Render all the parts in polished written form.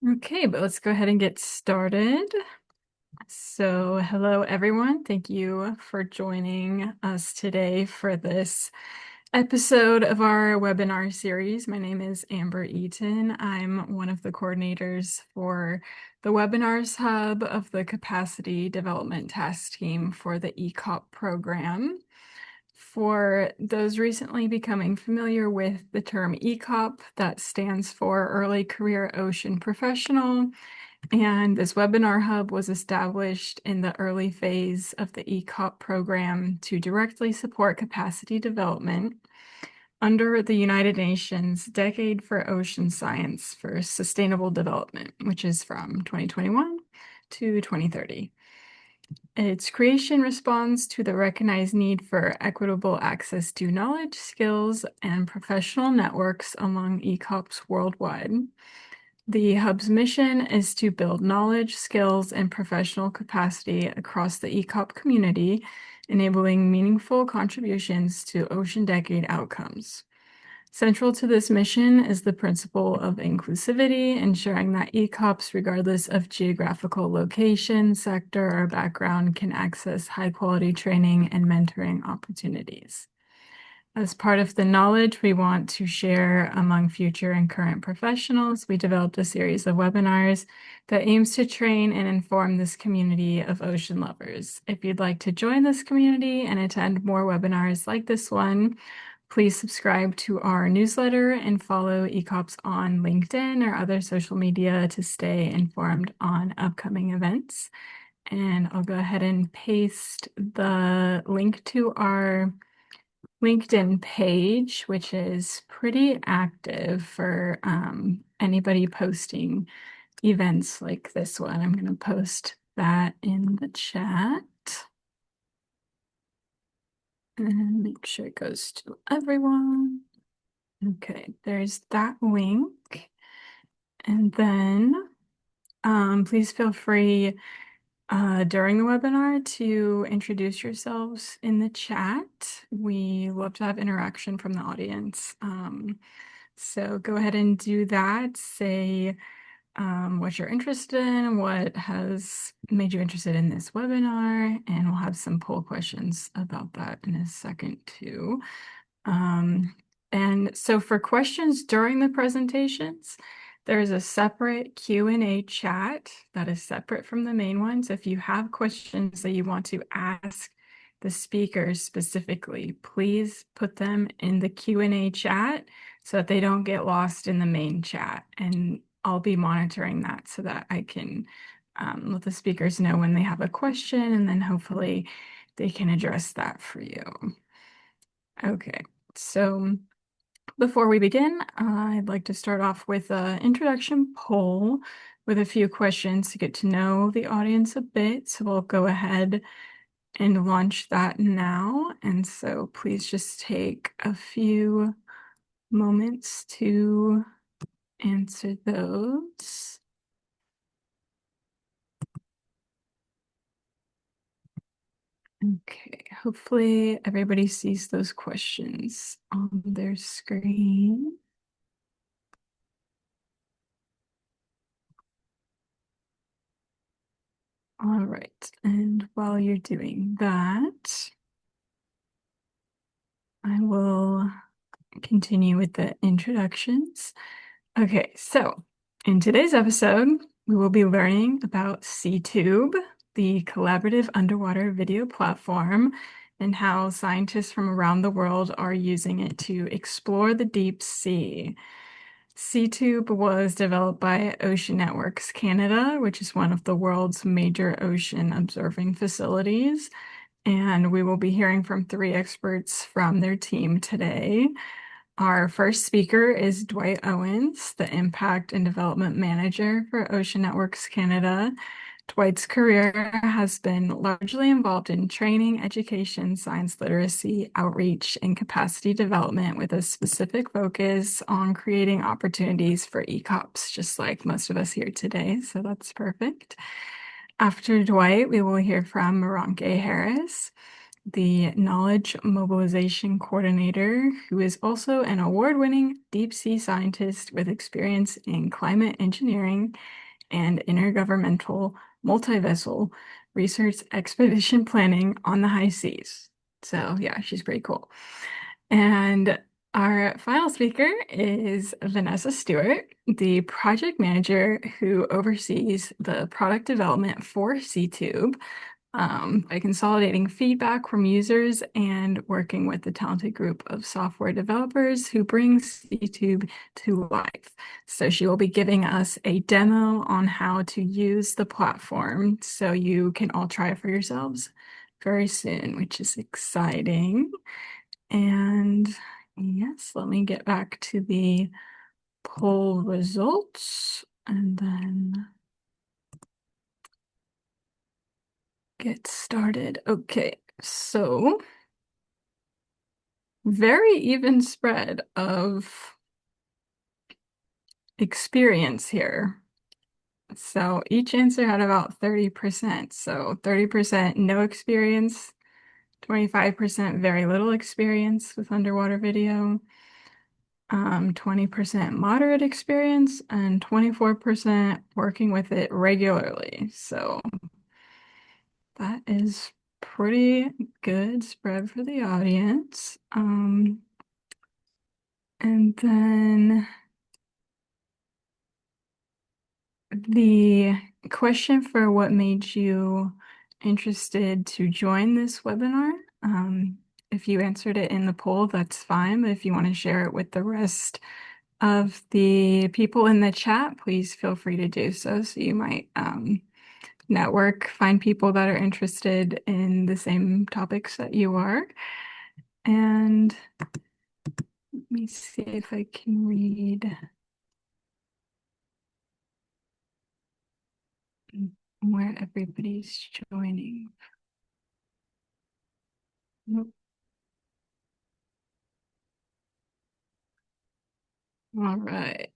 Okay, but let's go ahead and get started. So, hello everyone. Thank you for joining us today for this episode of our webinar series. My name is Amber Eaton. I'm one of the coordinators for the Webinars Hub of the Capacity Development Task Team for the ECOP program. For those recently becoming familiar with the term ECOP, that stands for Early Career Ocean Professional. And this webinar hub was established in the early phase of the ECOP program to directly support capacity development under the United Nations Decade for Ocean Science for Sustainable Development, which is from 2021 to 2030. Its creation responds to the recognized need for equitable access to knowledge, skills, and professional networks among ECOPs worldwide. The Hub's mission is to build knowledge, skills, and professional capacity across the ECOP community, enabling meaningful contributions to Ocean Decade outcomes. Central to this mission is the principle of inclusivity, ensuring that ECOPs, regardless of geographical location, sector, or background, can access high-quality training and mentoring opportunities. As part of the knowledge we want to share among future and current professionals, we developed a series of webinars that aims to train and inform this community of ocean lovers. If you'd like to join this community and attend more webinars like this one, please subscribe to our newsletter and follow ECOPS on LinkedIn or other social media to stay informed on upcoming events. And I'll go ahead and paste the link to our LinkedIn page, which is pretty active for anybody posting events like this one. I'm going to post that in the chat and make sure it goes to everyone. Okay, there's that link. And then please feel free during the webinar to introduce yourselves in the chat. We love to have interaction from the audience. So go ahead and do that. Say what you're interested in, what has made you interested in this webinar, and we'll have some poll questions about that in a second too. And so for questions during the presentations, there's a separate Q&A chat that is separate from the main one. So if you have questions that you want to ask the speakers specifically, please put them in the Q&A chat so that they don't get lost in the main chat. And I'll be monitoring that so that I can let the speakers know when they have a question, and then hopefully they can address that for you. Okay, so before we begin, I'd like to start off with an introduction poll with a few questions to get to know the audience a bit. So we'll go ahead and launch that now. And so please just take a few moments to answer those. Okay, hopefully everybody sees those questions on their screen. All right, and while you're doing that, I will continue with the introductions. Okay, so in today's episode, we will be learning about SeaTube, the collaborative underwater video platform, and how scientists from around the world are using it to explore the deep sea. SeaTube was developed by Ocean Networks Canada, which is one of the world's major ocean observing facilities. And we will be hearing from three experts from their team today. Our first speaker is Dwight Owens, the Impact and Development Manager for Ocean Networks Canada. Dwight's career has been largely involved in training, education, science literacy, outreach, and capacity development with a specific focus on creating opportunities for ECOPs, just like most of us here today. So that's perfect. After Dwight, we will hear from Moronke Harris. the Knowledge Mobilization Coordinator, who is also an award-winning deep sea scientist with experience in climate engineering and intergovernmental multi-vessel research expedition planning on the high seas. So yeah, she's pretty cool. And our final speaker is Vanessa Stewart, the project manager who oversees the product development for SeaTube, by consolidating feedback from users and working with the talented group of software developers who brings SeaTube to life. So she will be giving us a demo on how to use the platform so you can all try it for yourselves very soon, which is exciting. And yes, let me get back to the poll results and then get started. Okay, so very even spread of experience here. So each answer had about 30%. So 30% no experience, 25% very little experience with underwater video, 20% moderate experience, and 24% working with it regularly. So that is pretty good spread for the audience. And then the question for what made you interested to join this webinar, if you answered it in the poll, that's fine. But if you want to share it with the rest of the people in the chat, please feel free to do so. So you might network, find people that are interested in the same topics that you are. And let me see if I can read where everybody's joining. Nope. All right.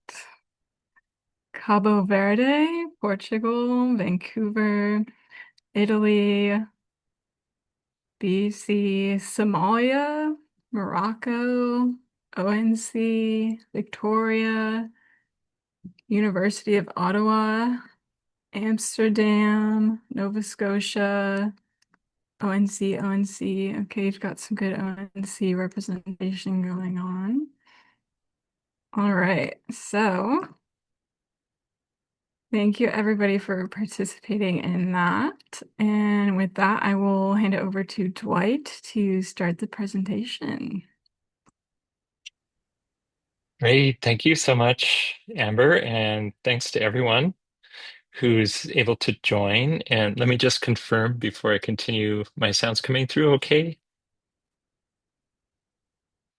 Cabo Verde, Portugal, Vancouver, Italy, BC, Somalia, Morocco, ONC, Victoria, University of Ottawa, Amsterdam, Nova Scotia, ONC, ONC. Okay, you've got some good ONC representation going on. All right, so thank you everybody for participating in that. And with that, I will hand it over to Dwight to start the presentation. Great. Thank you so much, Amber. And thanks to everyone who's able to join. And let me just confirm before I continue, my sound's coming through okay?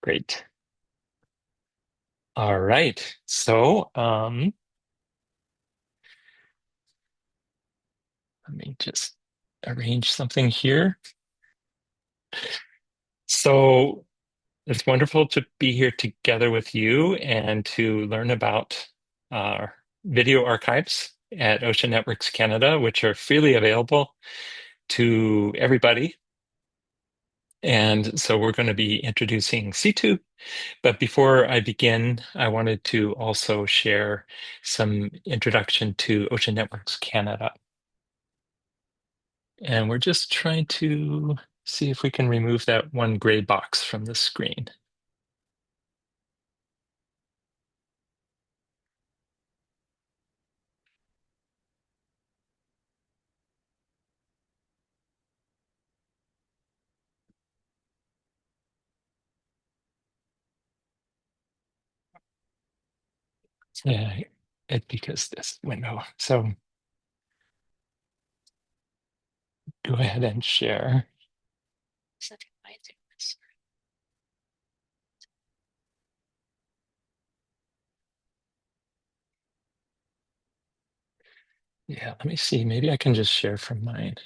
Great. All right. So let me just arrange something here. So it's wonderful to be here together with you and to learn about video archives at Ocean Networks Canada, which are freely available to everybody. And so we're going to be introducing SeaTube. But before I begin, I wanted to also share some introduction to Ocean Networks Canada. And we're just trying to see if we can remove that one gray box from the screen. Yeah, because this window. So go ahead and share. Yeah, let me see. Maybe I can just share from mine.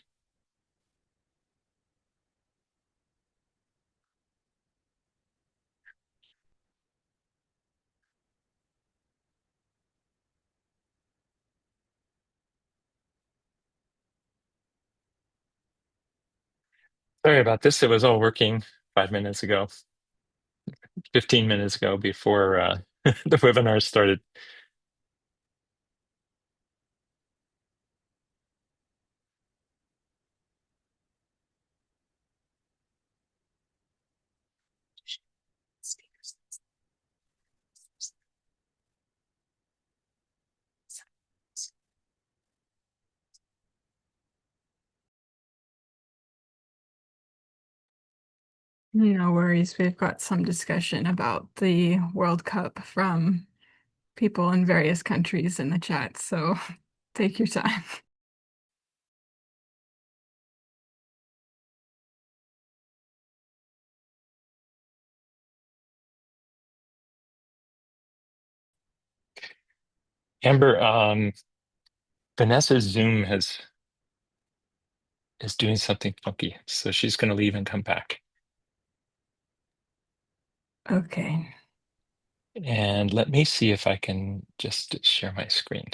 Sorry about this. It was all working 5 minutes ago, 15 minutes ago before the webinar started. No worries. We've got some discussion about the World Cup from people in various countries in the chat, so take your time. Amber, Vanessa's Zoom is doing something funky, so she's going to leave and come back. Okay. And let me see if I can just share my screen.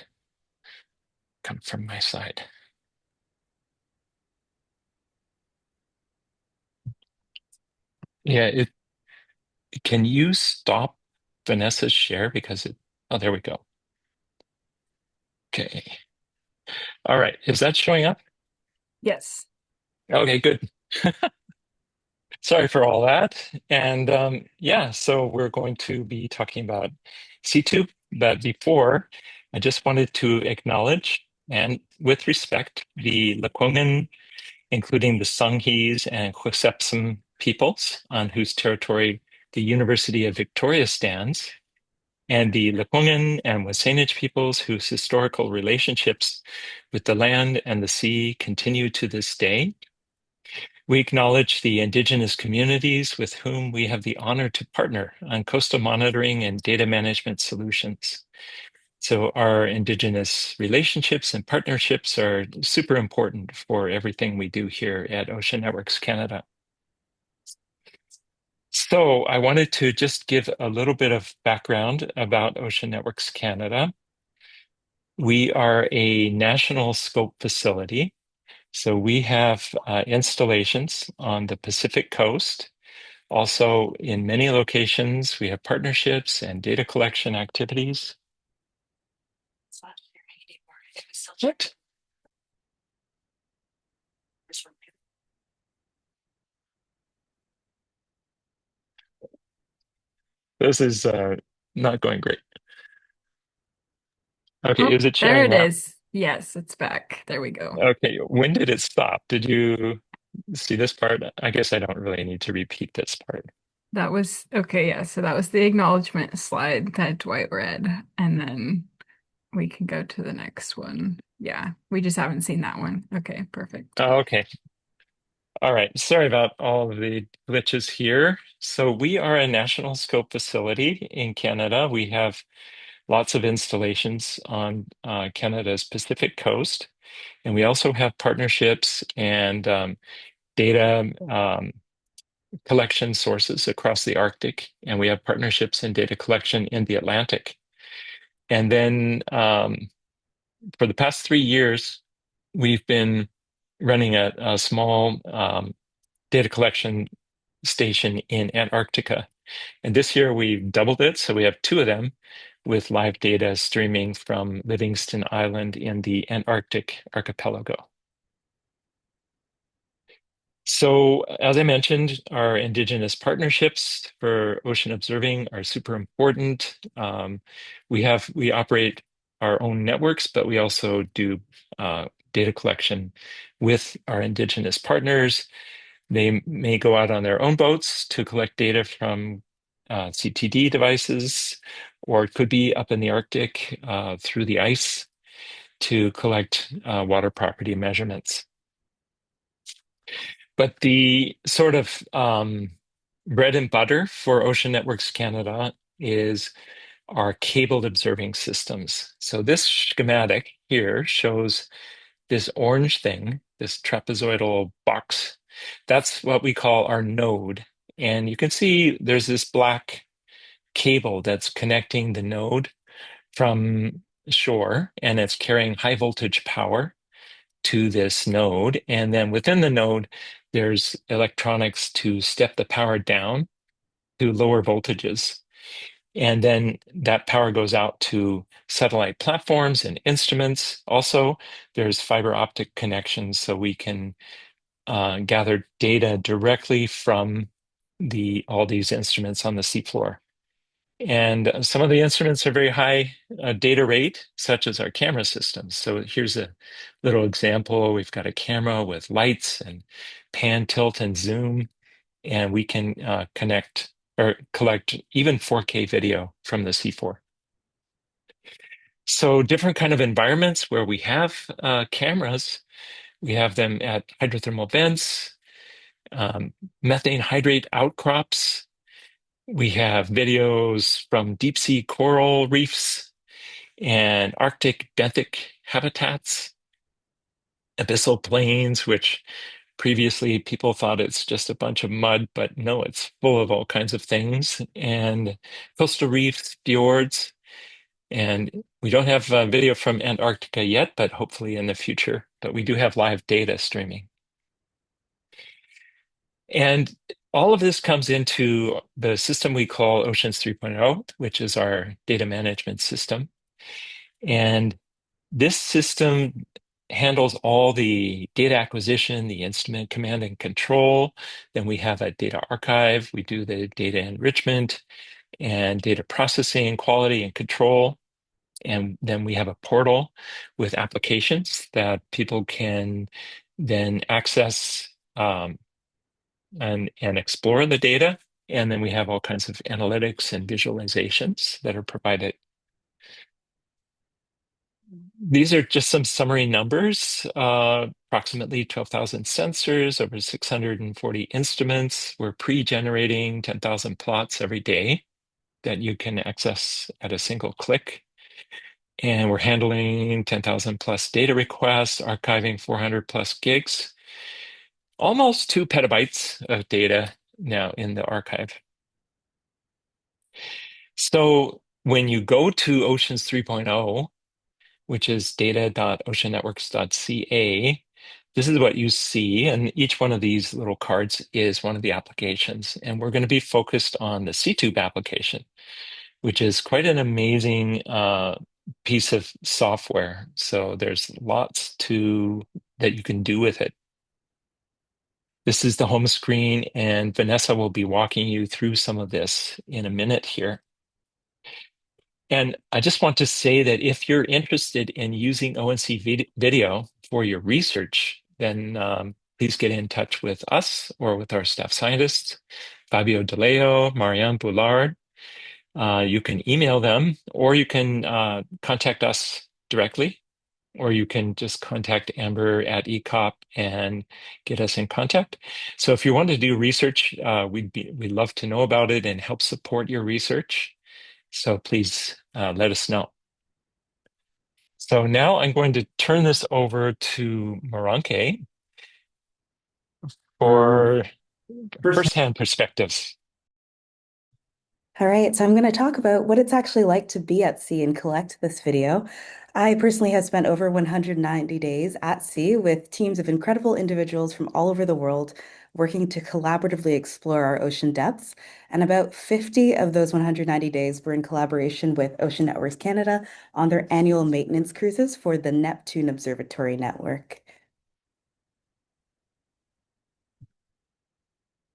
Come from my side. Yeah, can you stop Vanessa's share because oh, there we go. Okay. All right. Is that showing up? Yes. Okay, good. Sorry for all that. And yeah, so we're going to be talking about C2, but before, I just wanted to acknowledge and with respect the Lekwungen, including the Songhees and Hwasepsum peoples on whose territory the University of Victoria stands, and the Lekwungen and Wasanich peoples whose historical relationships with the land and the sea continue to this day. We acknowledge the Indigenous communities with whom we have the honor to partner on coastal monitoring and data management solutions. So our Indigenous relationships and partnerships are super important for everything we do here at Ocean Networks Canada. So I wanted to just give a little bit of background about Ocean Networks Canada. We are a national scope facility. So we have installations on the Pacific coast. Also, in many locations, we have partnerships and data collection activities. What? This is not going great. Okay, Oh, is it there sharing it now? is. Yes, it's back. There we go. Okay, when did it stop? Did you see this part? I guess I don't really need to repeat this part. That was okay, yeah. So that was the acknowledgement slide that Dwight read, and then we can go to the next one. Yeah, we just haven't seen that one. Okay, perfect. Oh, okay. All right. Sorry about all of the glitches here. So we are a national scope facility in Canada. We have lots of installations on Canada's Pacific coast. And we also have partnerships and data collection sources across the Arctic. And we have partnerships in data collection in the Atlantic. And then for the past 3 years, we've been running a small data collection station in Antarctica. And this year we've doubled it. So we have two of them with live data streaming from Livingston Island in the Antarctic archipelago. So, as I mentioned, our Indigenous partnerships for ocean observing are super important. We operate our own networks, but we also do data collection with our Indigenous partners. They may go out on their own boats to collect data from CTD devices, or it could be up in the Arctic through the ice to collect water property measurements. But the sort of bread and butter for Ocean Networks Canada is our cabled observing systems. So this schematic here shows this orange thing, this trapezoidal box. That's what we call our node. And you can see there's this black cable that's connecting the node from shore, and it's carrying high voltage power to this node. And then within the node, there's electronics to step the power down to lower voltages. And then that power goes out to satellite platforms and instruments. Also, there's fiber optic connections so we can gather data directly from all these instruments on the seafloor. And some of the instruments are very high data rate, such as our camera systems. So here's a little example. We've got a camera with lights and pan, tilt, and zoom, and we can connect or collect even 4K video from the seafloor. So different kind of environments where we have cameras, we have them at hydrothermal vents, methane hydrate outcrops. We have videos from deep sea coral reefs and Arctic benthic habitats, abyssal plains, which previously people thought it's just a bunch of mud, but no, it's full of all kinds of things, and coastal reefs, fjords. And we don't have video from Antarctica yet, but hopefully in the future. But we do have live data streaming. And all of this comes into the system we call Oceans 3.0, which is our data management system. And this system handles all the data acquisition, the instrument command and control. Then we have a data archive. We do the data enrichment and data processing, quality and control. And then we have a portal with applications that people can then access and explore the data. And then we have all kinds of analytics and visualizations that are provided. These are just some summary numbers. Approximately 12,000 sensors, over 640 instruments. We're pre-generating 10,000 plots every day that you can access at a single click. And we're handling 10,000 plus data requests, archiving 400 plus gigs, almost 2 petabytes of data now in the archive. So when you go to Oceans 3.0, which is data.oceannetworks.ca, this is what you see. And each one of these little cards is one of the applications. And we're going to be focused on the C-tube application, which is quite an amazing piece of software. So there's lots that you can do with it. This is the home screen, and Vanessa will be walking you through some of this in a minute here. And I just want to say that if you're interested in using ONC video for your research, then please get in touch with us or with our staff scientists, Fabio DeLeo, Marianne Boulard. You can email them, or you can contact us directly, or you can just contact Amber at ECOP and get us in contact. So if you want to do research, we'd love to know about it and help support your research. So please let us know. So now I'm going to turn this over to Maranke for firsthand perspectives. All right, so I'm going to talk about what it's actually like to be at sea and collect this video. I personally have spent over 190 days at sea with teams of incredible individuals from all over the world working to collaboratively explore our ocean depths. And about 50 of those 190 days were in collaboration with Ocean Networks Canada on their annual maintenance cruises for the Neptune Observatory Network.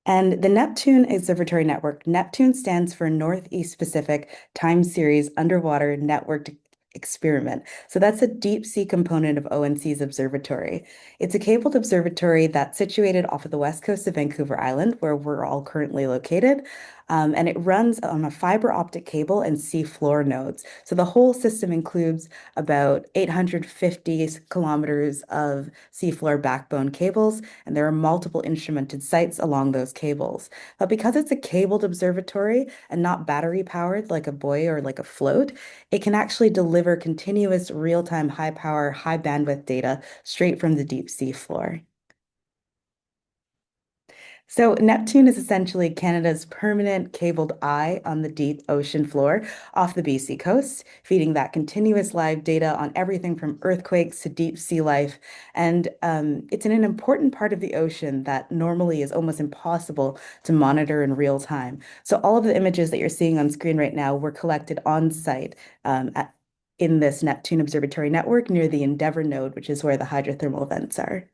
And the Neptune Observatory Network, Neptune stands for Northeast Pacific Time Series Underwater Networked Experiment. So that's a deep sea component of ONC's observatory. It's a cabled observatory that's situated off of the west coast of Vancouver Island, where we're all currently located. And it runs on a fiber optic cable and seafloor nodes. So the whole system includes about 850 kilometers of seafloor backbone cables, and there are multiple instrumented sites along those cables. But because it's a cabled observatory and not battery powered like a buoy or like a float, it can actually deliver continuous real-time high power, high bandwidth data straight from the deep sea floor. So Neptune is essentially Canada's permanent cabled eye on the deep ocean floor off the BC coast, feeding that continuous live data on everything from earthquakes to deep sea life. And it's in an important part of the ocean that normally is almost impossible to monitor in real time. So all of the images that you're seeing on screen right now were collected on site in this Neptune Observatory Network near the Endeavour node, which is where the hydrothermal events are.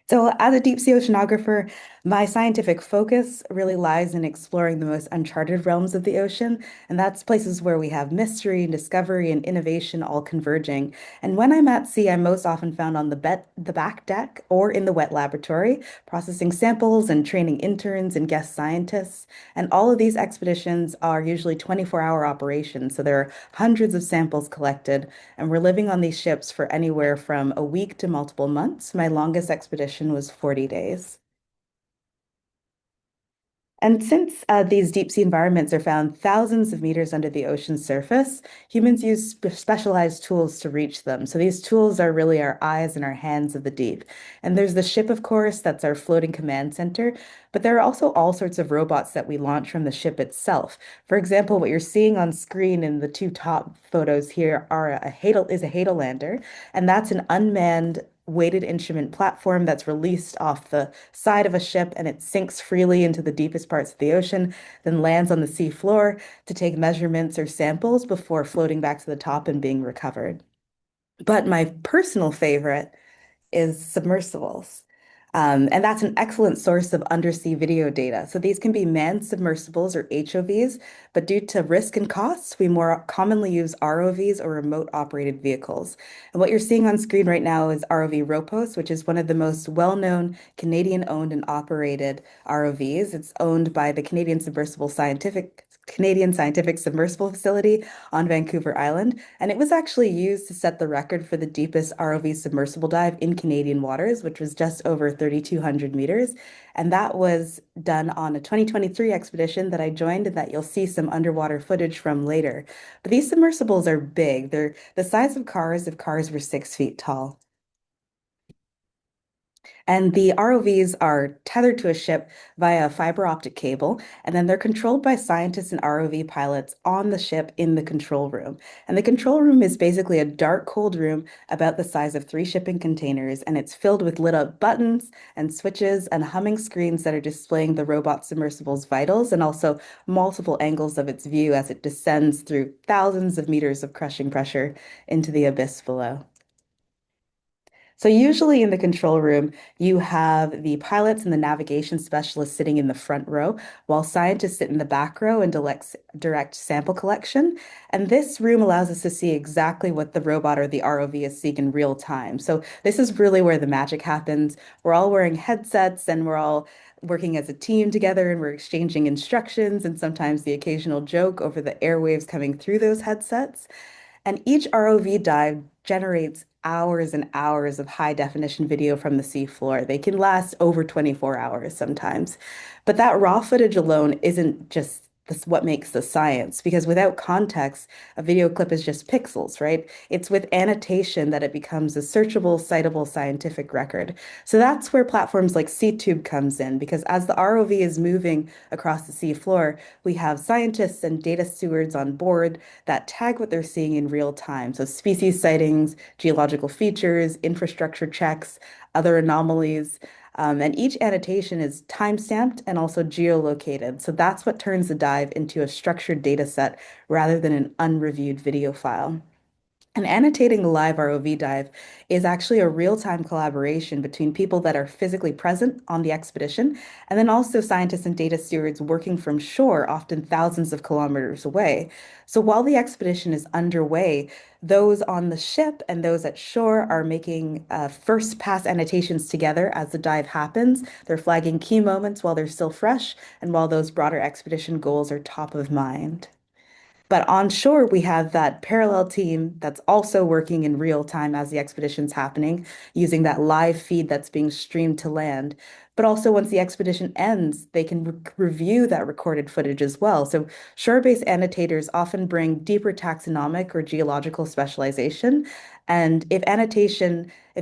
So, as a deep sea oceanographer, my scientific focus really lies in exploring the most uncharted realms of the ocean, and that's places where we have mystery, discovery, and innovation all converging. And when I'm at sea, I'm most often found on the back deck or in the wet laboratory, processing samples and training interns and guest scientists. And all of these expeditions are usually 24-hour operations, so there are hundreds of samples collected, and we're living on these ships for anywhere from a week to multiple months. My longest expedition was 40 days. And since these deep sea environments are found thousands of meters under the ocean's surface, humans use specialized tools to reach them. So these tools are really our eyes and our hands of the deep. And there's the ship, of course, that's our floating command center. But there are also all sorts of robots that we launch from the ship itself. For example, what you're seeing on screen in the two top photos here are is a Hadal lander, and that's an unmanned weighted instrument platform that's released off the side of a ship and it sinks freely into the deepest parts of the ocean, then lands on the sea floor to take measurements or samples before floating back to the top and being recovered. But my personal favorite is submersibles. And that's an excellent source of undersea video data. So these can be manned submersibles or HOVs, but due to risk and costs, we more commonly use ROVs or remote operated vehicles. And what you're seeing on screen right now is ROV Ropos, which is one of the most well-known Canadian owned and operated ROVs. It's owned by the Canadian Scientific Submersible Facility on Vancouver Island, and it was actually used to set the record for the deepest ROV submersible dive in Canadian waters, which was just over 3,200 meters. And that was done on a 2023 expedition that I joined and that you'll see some underwater footage from later. But these submersibles are big. They're the size of cars if cars were 6 feet tall. And the ROVs are tethered to a ship via a fiber optic cable, and then they're controlled by scientists and ROV pilots on the ship in the control room. And the control room is basically a dark, cold room about the size of three shipping containers, and it's filled with lit up buttons and switches and humming screens that are displaying the robot submersible's vitals and also multiple angles of its view as it descends through thousands of meters of crushing pressure into the abyss below. So usually in the control room, you have the pilots and the navigation specialists sitting in the front row, while scientists sit in the back row and direct sample collection. And this room allows us to see exactly what the robot or the ROV is seeing in real time. So this is really where the magic happens. We're all wearing headsets and we're all working as a team together and we're exchanging instructions and sometimes the occasional joke over the airwaves coming through those headsets. And each ROV dive generates hours and hours of high definition video from the seafloor. They can last over 24 hours sometimes. But that raw footage alone isn't just this what makes the science, because without context, a video clip is just pixels, right? It's with annotation that it becomes a searchable, citable scientific record. So that's where platforms like SeaTube comes in, because as the ROV is moving across the seafloor, we have scientists and data stewards on board that tag what they're seeing in real time. So species sightings, geological features, infrastructure checks, other anomalies. And each annotation is time-stamped and also geolocated. So that's what turns the dive into a structured data set rather than an unreviewed video file. And annotating a live ROV dive is actually a real-time collaboration between people that are physically present on the expedition, and then also scientists and data stewards working from shore, often thousands of kilometers away. So while the expedition is underway, those on the ship and those at shore are making first pass annotations together as the dive happens. They're flagging key moments while they're still fresh and while those broader expedition goals are top of mind. But on shore, we have that parallel team that's also working in real time as the expedition's happening, using that live feed that's being streamed to land. But also, once the expedition ends, they can review that recorded footage as well. So, shore-based annotators often bring deeper taxonomic or geological specialization. And if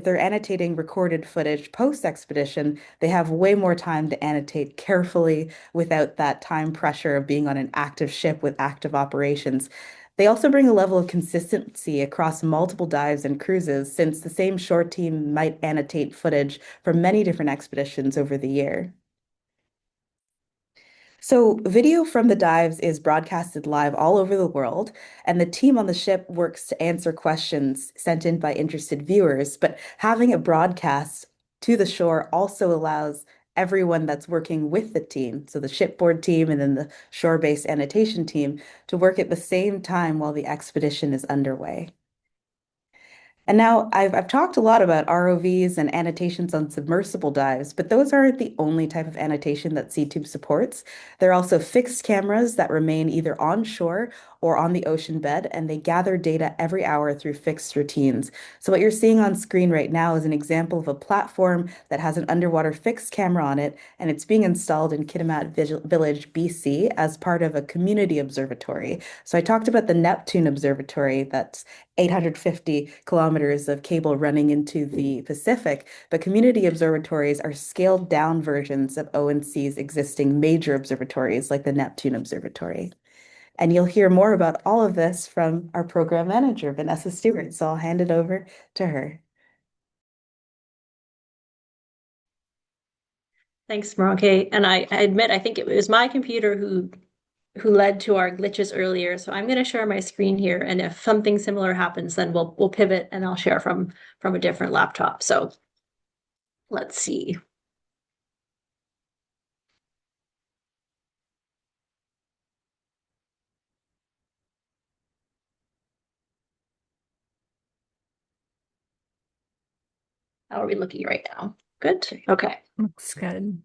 they're annotating recorded footage post-expedition, they have way more time to annotate carefully without that time pressure of being on an active ship with active operations. They also bring a level of consistency across multiple dives and cruises, since the same shore team might annotate footage from many different expeditions over the year. So, video from the dives is broadcasted live all over the world, and the team on the ship works to answer questions sent in by interested viewers. But having a broadcast to the shore also allows everyone that's working with the team, so the shipboard team and then the shore-based annotation team, to work at the same time while the expedition is underway. And now I've talked a lot about ROVs and annotations on submersible dives, but those aren't the only type of annotation that SeaTube supports. There are also fixed cameras that remain either onshore or on the ocean bed, and they gather data every hour through fixed routines. So what you're seeing on screen right now is an example of a platform that has an underwater fixed camera on it, and it's being installed in Kitimat Village, BC, as part of a community observatory. So I talked about the Neptune Observatory that's 850 kilometers of cable running into the Pacific, but community observatories are scaled down versions of ONC's existing major observatories like the Neptune Observatory. And you'll hear more about all of this from our program manager, Vanessa Stewart. So I'll hand it over to her. Thanks, Maronke. And I admit, I think it was my computer who led to our glitches earlier. So I'm going to share my screen here, and if something similar happens, then we'll pivot and I'll share from a different laptop. So let's see. How are we looking right now? Good. Okay. Looks good.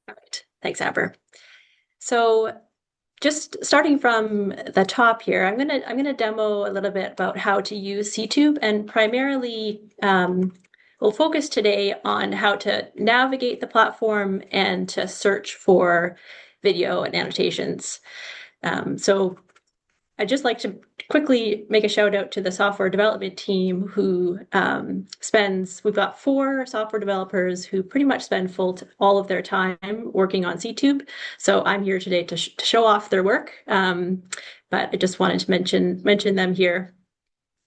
All right. Thanks, Amber. So just starting from the top here, I'm gonna demo a little bit about how to use SeaTube, and primarily we'll focus today on how to navigate the platform and to search for video and annotations. So I'd just like to quickly make a shout out to the software development team who we've got 4 software developers who pretty much spend all of their time working on SeaTube. So I'm here today to show off their work, but I just wanted to mention them here.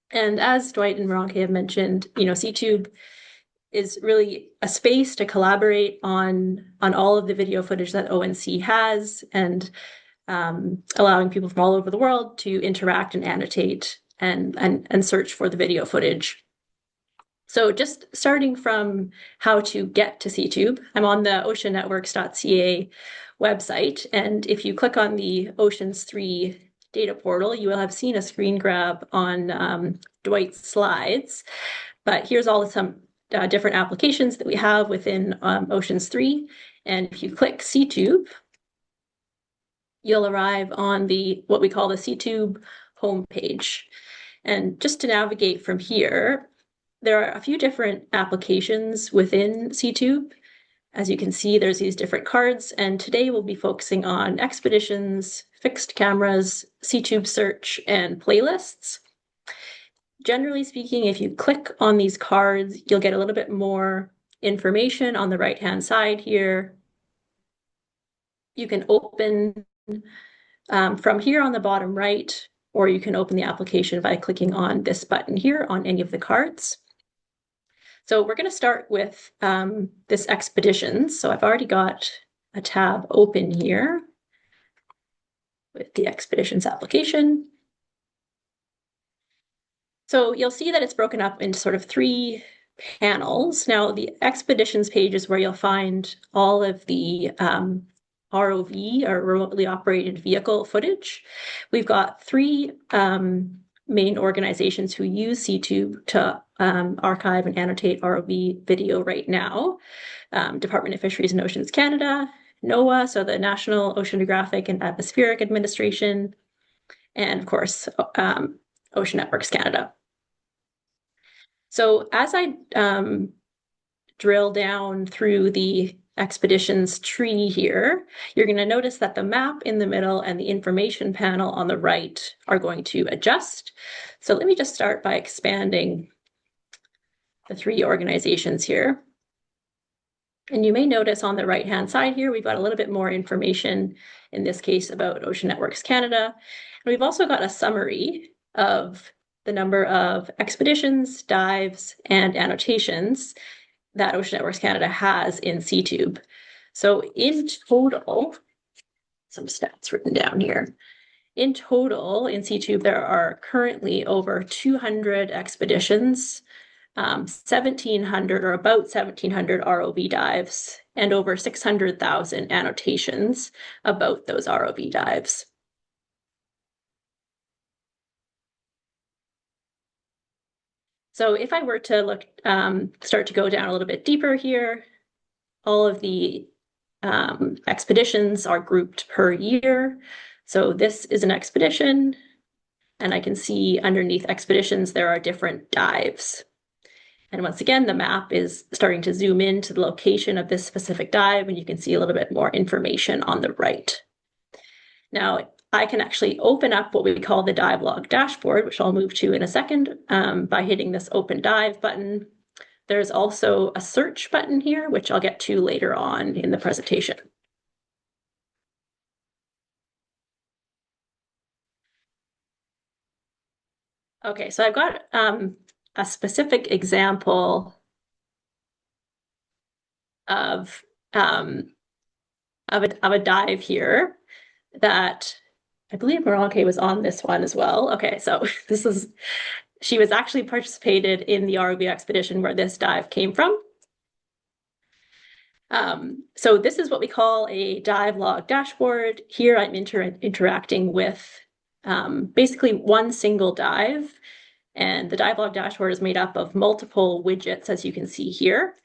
And as Dwight and Maronke have mentioned, SeaTube is really a space to collaborate on all of the video footage that ONC has, and allowing people from all over the world to interact and annotate and search for the video footage. So just starting from how to get to SeaTube, I'm on the oceannetworks.ca website, and if you click on the Oceans 3 data portal, you will have seen a screen grab on Dwight's slides. But here's some different applications that we have within Oceans 3. And if you click SeaTube, you'll arrive on what we call the SeaTube homepage. And just to navigate from here, there are a few different applications within SeaTube. As you can see, there's these different cards, and today we'll be focusing on expeditions, fixed cameras, SeaTube search, and playlists. Generally speaking, if you click on these cards, you'll get a little bit more information on the right-hand side here. You can open from here on the bottom right, or you can open the application by clicking on this button here on any of the cards. So we're going to start with this expeditions. So I've already got a tab open here with the expeditions application. So you'll see that it's broken up into sort of 3 panels. Now, the expeditions page is where you'll find all of the ROV, or remotely operated vehicle footage. We've got 3 main organizations who use SeaTube to archive and annotate ROV video right now. Department of Fisheries and Oceans Canada, NOAA, so the National Oceanographic and Atmospheric Administration, and of course, Ocean Networks Canada. So as I drill down through the expeditions tree here, you're going to notice that the map in the middle and the information panel on the right are going to adjust. So let me just start by expanding the three organizations here. And you may notice on the right-hand side here, we've got a little bit more information, in this case about Ocean Networks Canada. And we've also got a summary of the number of expeditions, dives, and annotations that Ocean Networks Canada has in CTube. So in total, some stats written down here. In total, in CTube, there are currently over 200 expeditions, 1,700 or about 1,700 ROV dives, and over 600,000 annotations about those ROV dives. So if I were to look, start to go down a little bit deeper here, all of the expeditions are grouped per year. So this is an expedition, and I can see underneath expeditions, there are different dives. And once again, the map is starting to zoom in to the location of this specific dive, and you can see a little bit more information on the right. Now, I can actually open up what we call the dive log dashboard, which I'll move to in a second, by hitting this Open Dive button. There's also a search button here, which I'll get to later on in the presentation. Okay, so I've got a specific example of a dive here that I believe Moronke was on this one as well. Okay, so she was actually participated in the ROV expedition where this dive came from. So this is what we call a dive log dashboard. Here I'm interacting with basically one single dive, and the dive log dashboard is made up of multiple widgets, as you can see here.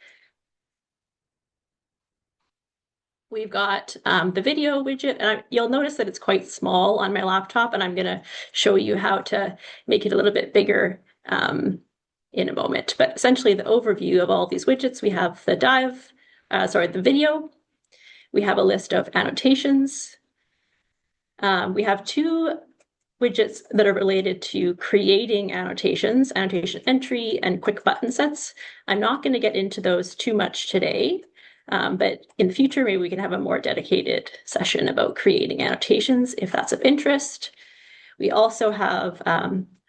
We've got the video widget, and you'll notice that it's quite small on my laptop, and I'm going to show you how to make it a little bit bigger in a moment. But essentially, the overview of all these widgets, we have the the video. We have a list of annotations. We have two widgets that are related to creating annotations, annotation entry, and quick button sets. I'm not going to get into those too much today. But in the future, maybe we can have a more dedicated session about creating annotations if that's of interest. We also have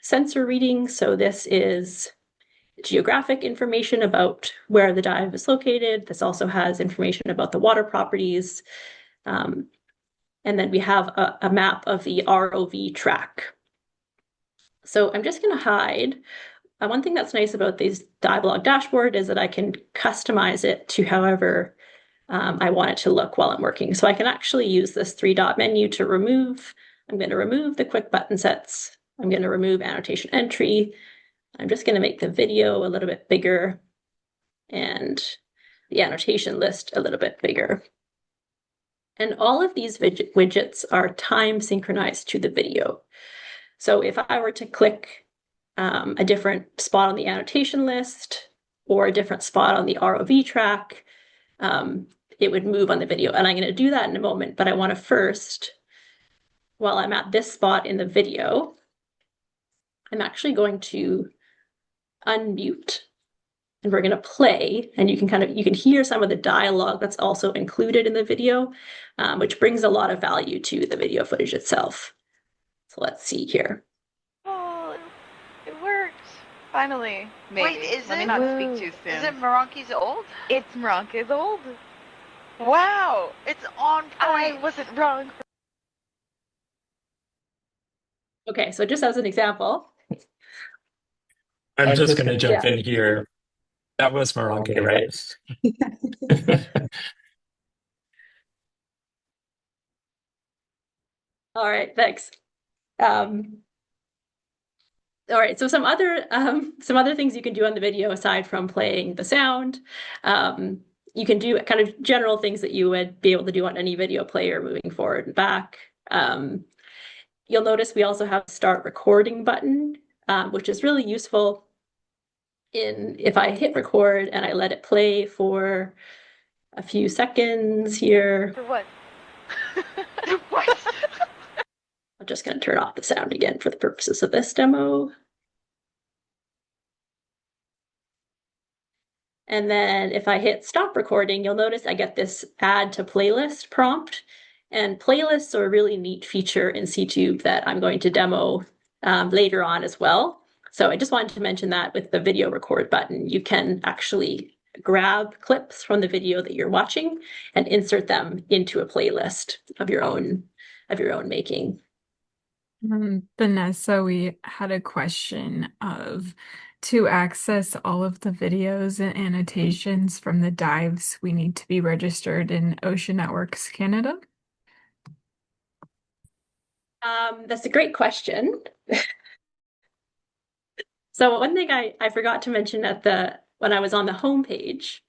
sensor reading. So this is geographic information about where the dive is located. This also has information about the water properties. And then we have a map of the ROV track. So I'm just going to hide. One thing that's nice about these dive log dashboard is that I can customize it to however I want it to look while I'm working. So I can actually use this three-dot menu to remove. I'm going to remove the quick button sets. I'm going to remove annotation entry. I'm just going to make the video a little bit bigger and the annotation list a little bit bigger. And all of these widgets are time synchronized to the video. So if I were to click a different spot on the annotation list or a different spot on the ROV track, it would move on the video. And I'm going to do that in a moment, but I want to first, while I'm at this spot in the video, I'm actually going to unmute and we're going to play, and you can hear some of the dialogue that's also included in the video, which brings a lot of value to the video footage itself. So let's see here. Oh, it worked. Finally. Maybe. Wait, Let me not speak too soon. Is it Moronke's old? It's Moronke's old. Wow, it's on point. I wasn't wrong. Okay, so just as an example. I'm just going to jump in here. That was Moronke, right? All right, thanks. All right, so some other things you can do on the video aside from playing the sound. You can do kind of general things that you would be able to do on any video player moving forward and back. You'll notice we also have a start recording button, which is really useful if I hit record and I let it play for a few seconds here, For what? What? I'm just going to turn off the sound again for the purposes of this demo. And then if I hit stop recording, you'll notice I get this add to playlist prompt. And playlists are a really neat feature in CTube that I'm going to demo later on as well. So I just wanted to mention that with the video record button, you can actually grab clips from the video that you're watching and insert them into a playlist of your own making. Vanessa, we had a question of to access all of the videos and annotations from the dives, we need to be registered in Ocean Networks Canada. That's a great question. So one thing I forgot to mention when I was on the homepage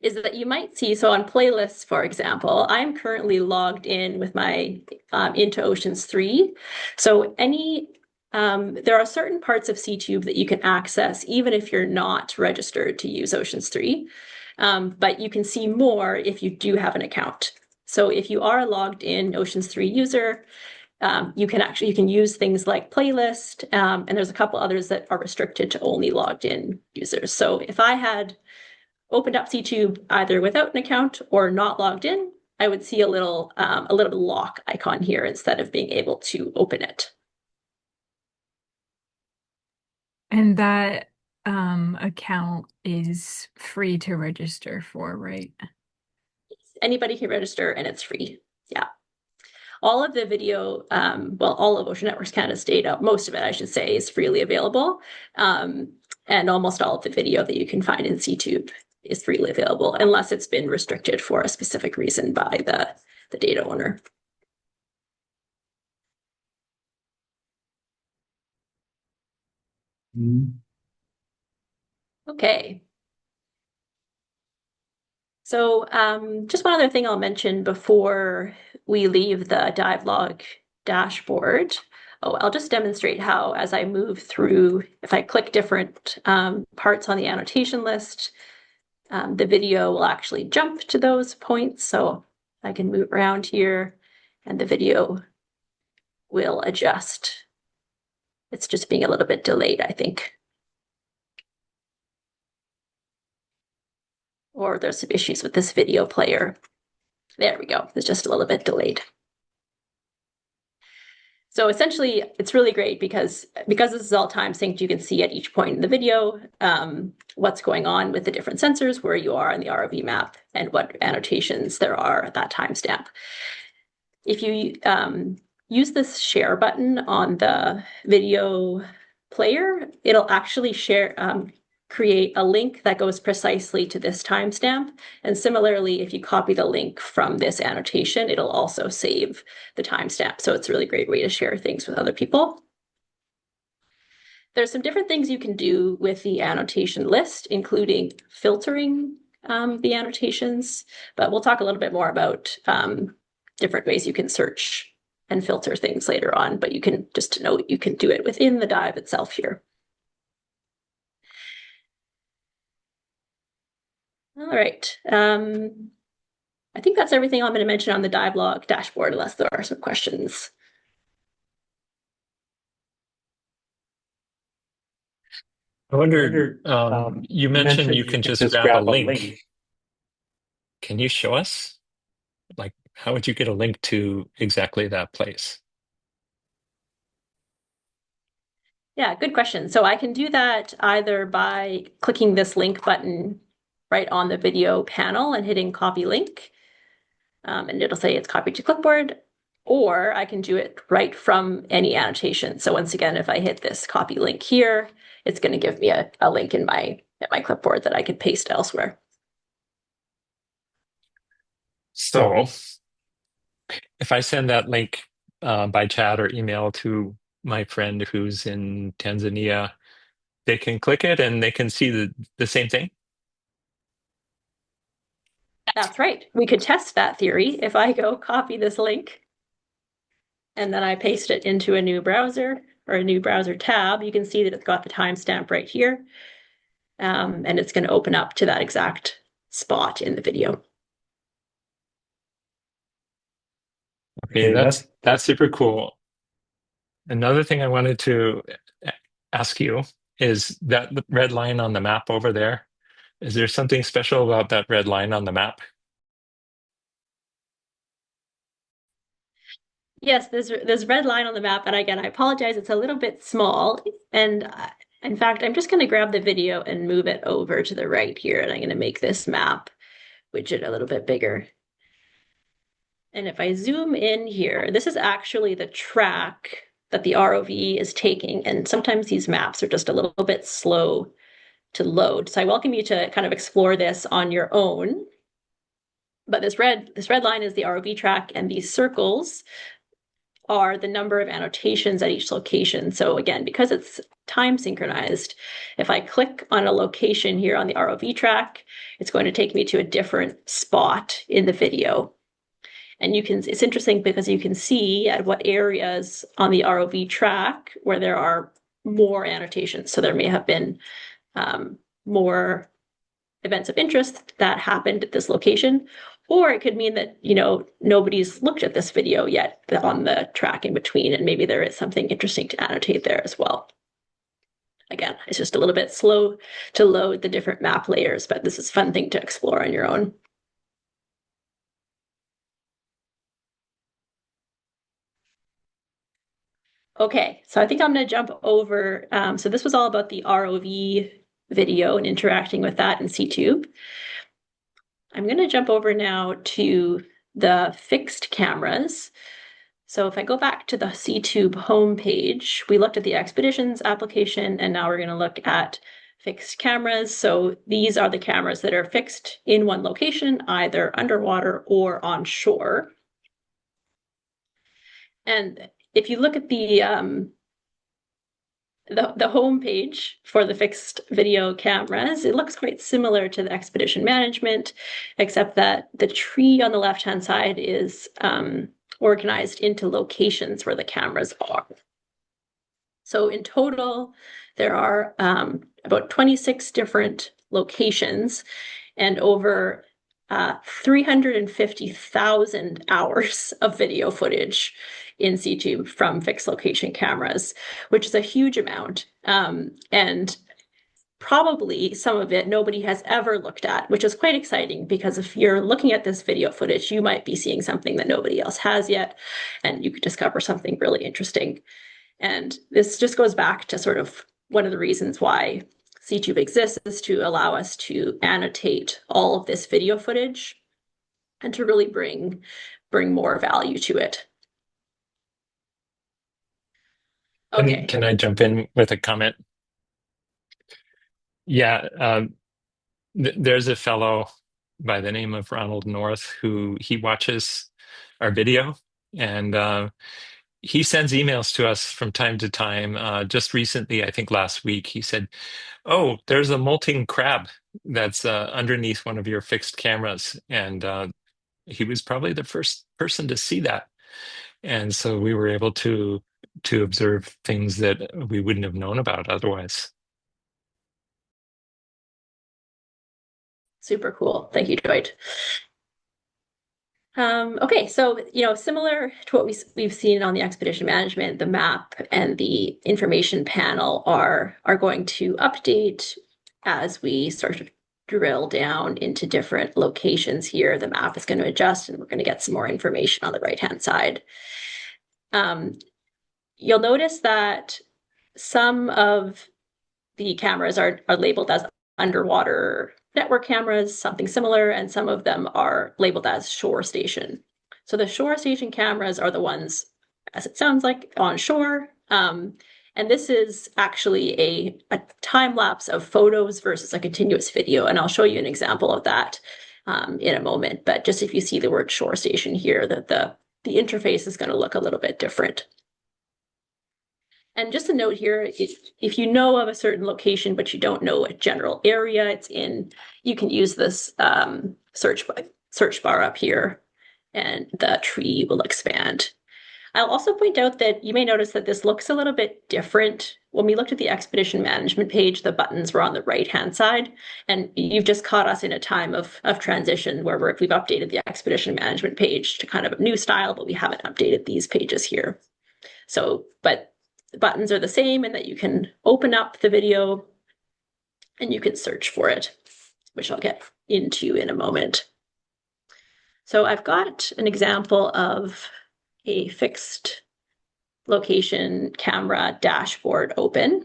is that you might see, so on playlists, for example, I'm currently logged in with my into Oceans 3. So there are certain parts of CTube that you can access even if you're not registered to use Oceans 3, but you can see more if you do have an account. So if you are a logged in Oceans 3 user, you can use things like playlist, and there's a couple others that are restricted to only logged in users. So if I had opened up CTube either without an account or not logged in, I would see a little lock icon here instead of being able to open it. And that account is free to register for, right? Anybody can register and it's free. Yeah. All of the video, all of Ocean Networks Canada's data, most of it, I should say, is freely available. And almost all of the video that you can find in CTube is freely available, unless it's been restricted for a specific reason by the data owner. Okay. So just one other thing I'll mention before we leave the Divelog dashboard. I'll just demonstrate how, as I move through, if I click different parts on the annotation list, the video will actually jump to those points. So I can move around here and the video will adjust. It's just being a little bit delayed, I think. Or there's some issues with this video player. There we go. It's just a little bit delayed. So essentially, it's really great because this is all time synced, you can see at each point in the video what's going on with the different sensors, where you are in the ROV map, and what annotations there are at that timestamp. If you use this share button on the video player, it'll actually create a link that goes precisely to this timestamp. And similarly, if you copy the link from this annotation, it'll also save the timestamp. So it's a really great way to share things with other people. There's some different things you can do with the annotation list, including filtering the annotations, but we'll talk a little bit more about different ways you can search and filter things later on, but you can just note you can do it within the dive itself here. All right. I think that's everything I'm going to mention on the Divelog dashboard, unless there are some questions. I wondered, you mentioned you can just grab a link. Can you show us? Like, how would you get a link to exactly that place? Yeah, good question. So I can do that either by clicking this link button right on the video panel and hitting copy link. And it'll say it's copied to clipboard, or I can do it right from any annotation. So once again, if I hit this copy link here, it's going to give me a link in my clipboard that I could paste elsewhere. So if I send that link by chat or email to my friend who's in Tanzania, they can click it and they can see the same thing? That's right. We could test that theory. If I go copy this link and then I paste it into a new browser, or a new browser tab, you can see that it's got the timestamp right here. And it's going to open up to that exact spot in the video. Okay, that's super cool. Another thing I wanted to ask you is that red line on the map over there. Is there something special about that red line on the map? Yes, there's red line on the map, and again, I apologize, it's a little bit small. And in fact, I'm just going to grab the video and move it over to the right here, and I'm going to make this map widget a little bit bigger. And if I zoom in here, this is actually the track that the ROV is taking, and sometimes these maps are just a little bit slow to load. So I welcome you to kind of explore this on your own. But this red line is the ROV track, and these circles are the number of annotations at each location. So again, because it's time synchronized, if I click on a location here on the ROV track, it's going to take me to a different spot in the video. And it's interesting because you can see at what areas on the ROV track where there are more annotations. So there may have been more events of interest that happened at this location, or it could mean that, nobody's looked at this video yet on the track in between, and maybe there is something interesting to annotate there as well. Again, it's just a little bit slow to load the different map layers, but this is a fun thing to explore on your own. Okay, so I think I'm going to jump over. So this was all about the ROV video and interacting with that in CTube. I'm going to jump over now to the fixed cameras. So if I go back to the CTube homepage, we looked at the Expeditions application, and now we're going to look at fixed cameras. So these are the cameras that are fixed in one location, either underwater or on shore. And if you look at the homepage for the fixed video cameras, it looks quite similar to the Expedition Management, except that the tree on the left-hand side is organized into locations where the cameras are. So in total, there are about 26 different locations and over 350,000 hours of video footage in CTube from fixed location cameras, which is a huge amount. And probably some of it nobody has ever looked at, which is quite exciting, because if you're looking at this video footage, you might be seeing something that nobody else has yet, and you could discover something really interesting. And this just goes back to sort of one of the reasons why CTube exists, is to allow us to annotate all of this video footage and to really bring more value to it. Okay. Can I jump in with a comment? Yeah, there's a fellow by the name of Ronald North who he watches our video, and he sends emails to us from time to time. Just recently, I think last week, he said, "Oh, there's a molting crab that's underneath one of your fixed cameras," and he was probably the first person to see that, and so we were able to observe things that we wouldn't have known about otherwise. Super cool. Thank you, Dwight. Okay, so similar to what we've seen on the Expedition Management, the map and the information panel are going to update as we start to drill down into different locations here. The map is going to adjust, and we're going to get some more information on the right-hand side. You'll notice that some of the cameras are labeled as underwater network cameras, something similar, and some of them are labeled as shore station. So the shore station cameras are the ones, as it sounds like, on shore. And this is actually a time lapse of photos versus a continuous video. And I'll show you an example of that in a moment. But just if you see the word shore station here, that the interface is going to look a little bit different. And just a note here, if you know of a certain location, but you don't know what general area it's in, you can use this search bar up here, and the tree will expand. I'll also point out that you may notice that this looks a little bit different. When we looked at the expedition management page, the buttons were on the right-hand side, and you've just caught us in a time of transition where we've updated the expedition management page to kind of a new style, but we haven't updated these pages here. So, but the buttons are the same, and that you can open up the video and you can search for it, which I'll get into in a moment. So I've got an example of a fixed location camera dashboard open.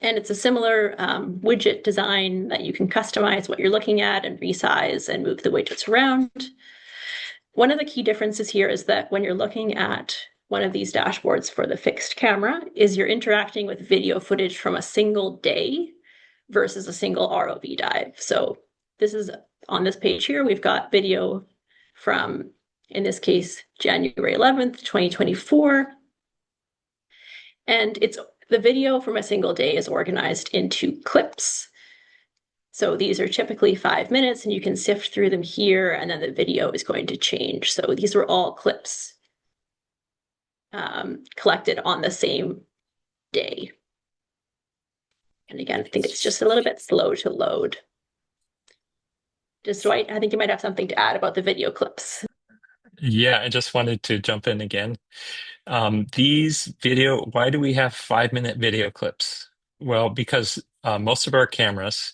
And it's a similar widget design that you can customize what you're looking at and resize and move the widgets around. One of the key differences here is that when you're looking at one of these dashboards for the fixed camera is you're interacting with video footage from a single day versus a single ROV dive. So this is on this page here, we've got video from, in this case, January 11th, 2024. And it's the video from a single day is organized into clips. So these are typically 5 minutes, and you can sift through them here, and then the video is going to change. So these were all clips collected on the same day. And again, I think it's just a little bit slow to load. Just Dwight, I think you might have something to add about the video clips. Yeah, I just wanted to jump in again. Why do we have 5-minute video clips? Well, because most of our cameras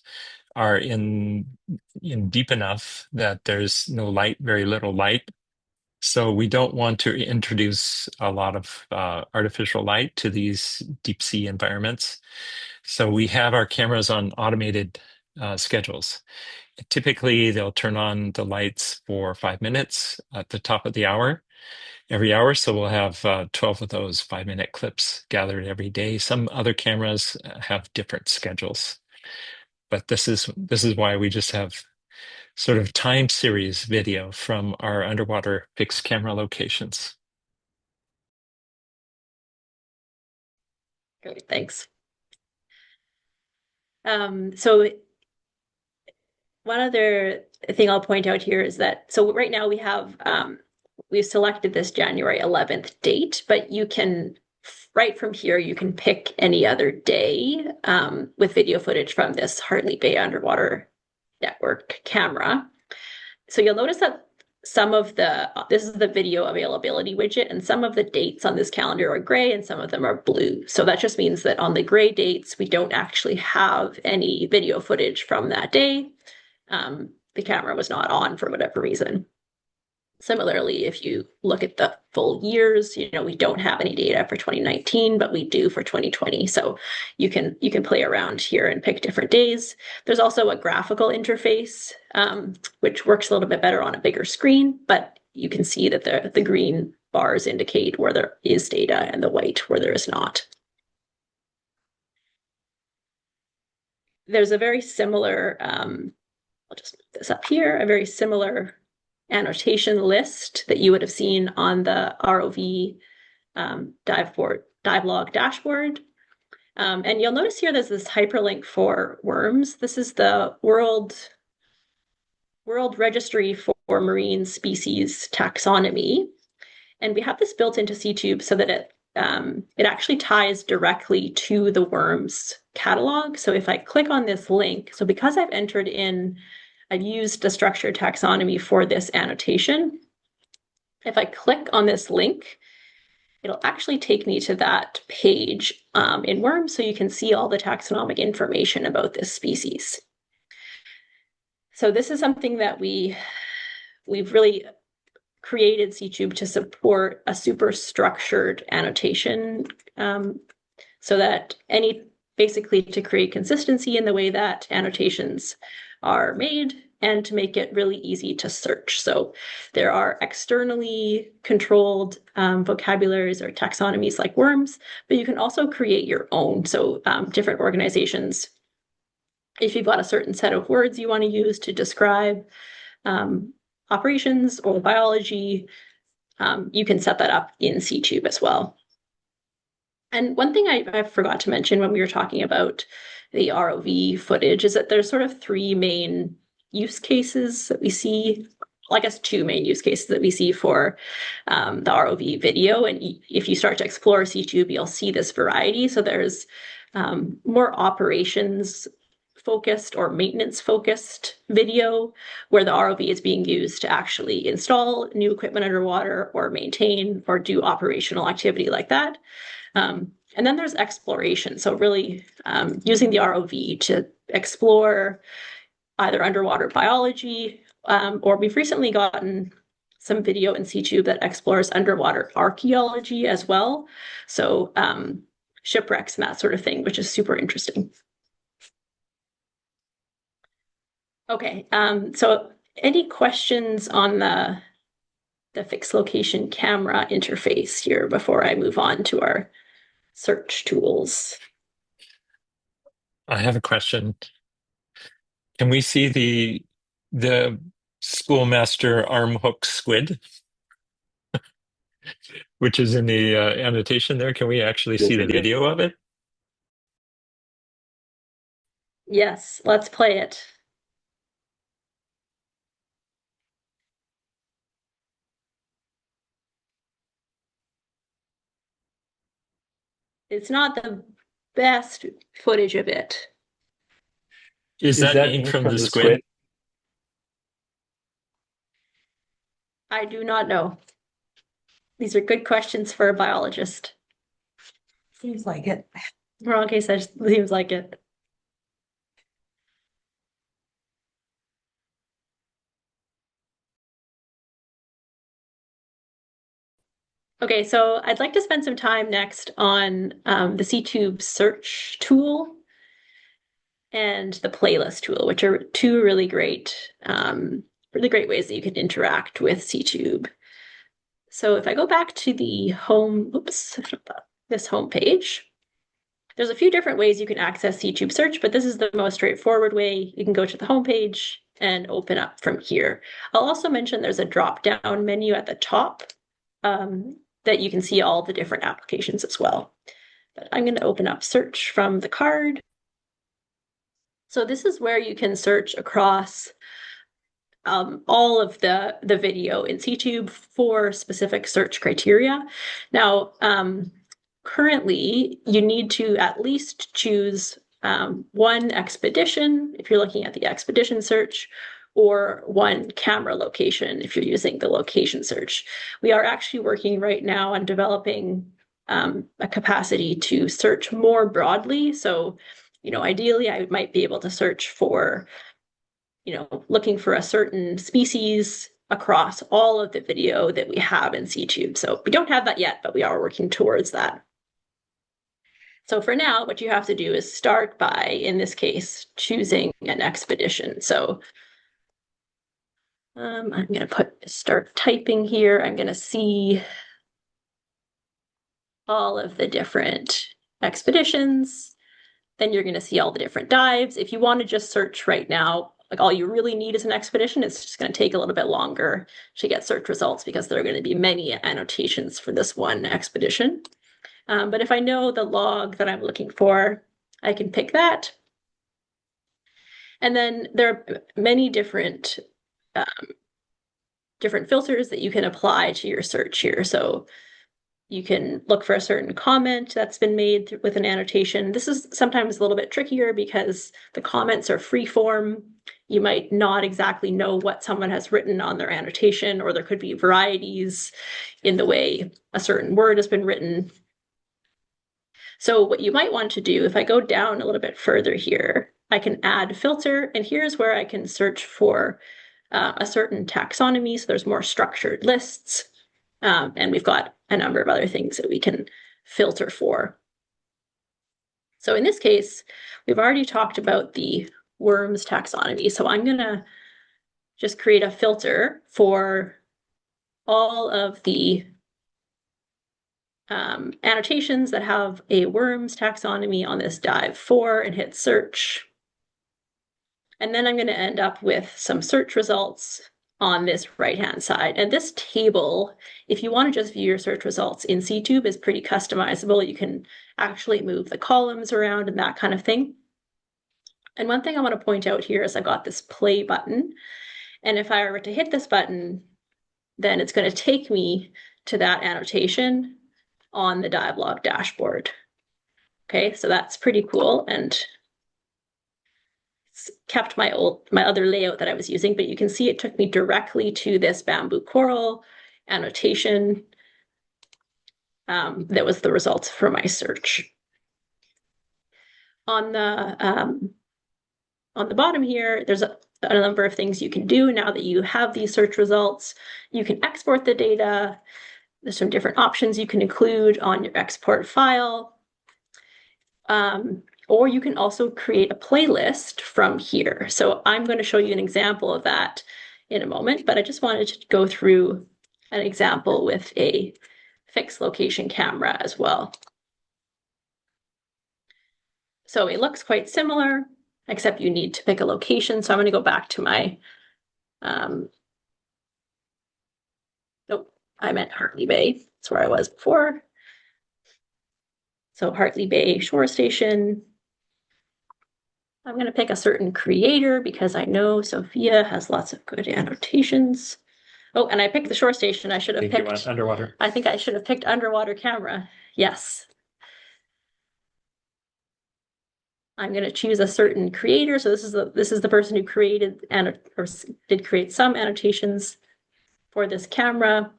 are in deep enough that there's no light, very little light. So we don't want to introduce a lot of artificial light to these deep sea environments. So we have our cameras on automated schedules. Typically, they'll turn on the lights for 5 minutes at the top of the hour, every hour. So we'll have 12 of those 5-minute clips gathered every day. Some other cameras have different schedules, but this is why we just have sort of time series video from our underwater fixed camera locations. Great, thanks. So one other thing I'll point out here is that, so right now we have, we've selected this January 11th date, but you can, right from here, you can pick any other day with video footage from this Hartley Bay Underwater Network camera. So you'll notice that some of this is the video availability widget, and some of the dates on this calendar are gray and some of them are blue. So that just means that on the gray dates, we don't actually have any video footage from that day. The camera was not on for whatever reason. Similarly, if you look at the full years, we don't have any data for 2019, but we do for 2020. So you can play around here and pick different days. There's also a graphical interface, which works a little bit better on a bigger screen, but you can see that the green bars indicate where there is data and the white where there is not. There's a very similar, I'll just move this up here, a very similar annotation list that you would have seen on the ROV dive log dashboard. And you'll notice here there's this hyperlink for worms. This is the World Registry for Marine Species Taxonomy. And we have this built into CTube so that it actually ties directly to the worms catalog. So if I click on this link, so because I've used the structured taxonomy for this annotation. If I click on this link, it'll actually take me to that page in worms, so you can see all the taxonomic information about this species. So this is something that we've really created CTube to support a super structured annotation, so that basically to create consistency in the way that annotations are made and to make it really easy to search. So there are externally controlled vocabularies or taxonomies like worms, but you can also create your own. So different organizations, if you've got a certain set of words you want to use to describe operations or biology, you can set that up in CTube as well. And one thing I forgot to mention when we were talking about the ROV footage is that there's sort of 3 main use cases that we see I guess, two main use cases that we see for the ROV video. And if you start to explore CTube, you'll see this variety. So there's more operations focused or maintenance focused video where the ROV is being used to actually install new equipment underwater or maintain or do operational activity like that. And then there's exploration. So really using the ROV to explore either underwater biology, or we've recently gotten some video in CTube that explores underwater archaeology as well. So shipwrecks and that sort of thing, which is super interesting. Okay, so any questions on the fixed location camera interface here before I move on to our search tools? I have a question. Can we see the schoolmaster arm hook squid, which is in the annotation there? Can we actually see the video of it? Yes, let's play it. It's not the best footage of it. Is that ink from the squid? I do not know. These are good questions for a biologist. Seems like it. Ronke says seems like it. Okay, so I'd like to spend some time next on the CTube search tool and the playlist tool, which are two really great ways that you can interact with CTube. So if I go back to the home, this home page, there's a few different ways you can access CTube search, but this is the most straightforward way. You can go to the home page and open up from here. I'll also mention there's a drop-down menu at the top that you can see all the different applications as well. But I'm going to open up search from the card. So this is where you can search across all of the video in CTube for specific search criteria. Now, currently, you need to at least choose one expedition if you're looking at the expedition search, or one camera location if you're using the location search. We are actually working right now on developing a capacity to search more broadly. So, ideally, I might be able to search for, looking for a certain species across all of the video that we have in CTube. So we don't have that yet, but we are working towards that. So for now, what you have to do is start by, in this case, choosing an expedition. So I'm going to start typing here. I'm going to see all of the different expeditions. Then you're going to see all the different dives. If you want to just search right now, like all you really need is an expedition, it's just going to take a little bit longer to get search results because there are going to be many annotations for this one expedition. But if I know the log that I'm looking for, I can pick that. And then there are many different filters that you can apply to your search here. So you can look for a certain comment that's been made with an annotation. This is sometimes a little bit trickier because the comments are free form. You might not exactly know what someone has written on their annotation, or there could be varieties in the way a certain word has been written. So what you might want to do, if I go down a little bit further here, I can add filter, and here's where I can search for a certain taxonomy. So there's more structured lists, and we've got a number of other things that we can filter for. So in this case, we've already talked about the worms taxonomy. So I'm going to just create a filter for all of the annotations that have a worms taxonomy on this dive 4 and hit search. And then I'm going to end up with some search results on this right-hand side. And this table, if you want to just view your search results in CTube, is pretty customizable. You can actually move the columns around and that kind of thing. And one thing I want to point out here is I've got this play button. And if I were to hit this button, then it's going to take me to that annotation on the Dialog dashboard. Okay, so that's pretty cool, and it's kept my other layout that I was using, but you can see it took me directly to this bamboo coral annotation that was the results for my search. On the bottom here, there's a number of things you can do now that you have these search results. You can export the data. There's some different options you can include on your export file. Or you can also create a playlist from here. So I'm going to show you an example of that in a moment, but I just wanted to go through an example with a fixed location camera as well. So it looks quite similar, except you need to pick a location. So I'm going to go back to my, nope, I meant Hartley Bay. That's where I was before. So Hartley Bay Shore Station. I'm going to pick a certain creator because I know Sophia has lots of good annotations. Oh, and I picked the shore station. I should have picked underwater. I think I should have picked underwater camera. Yes. I'm going to choose a certain creator. So this is the person who created or did create some annotations for this camera.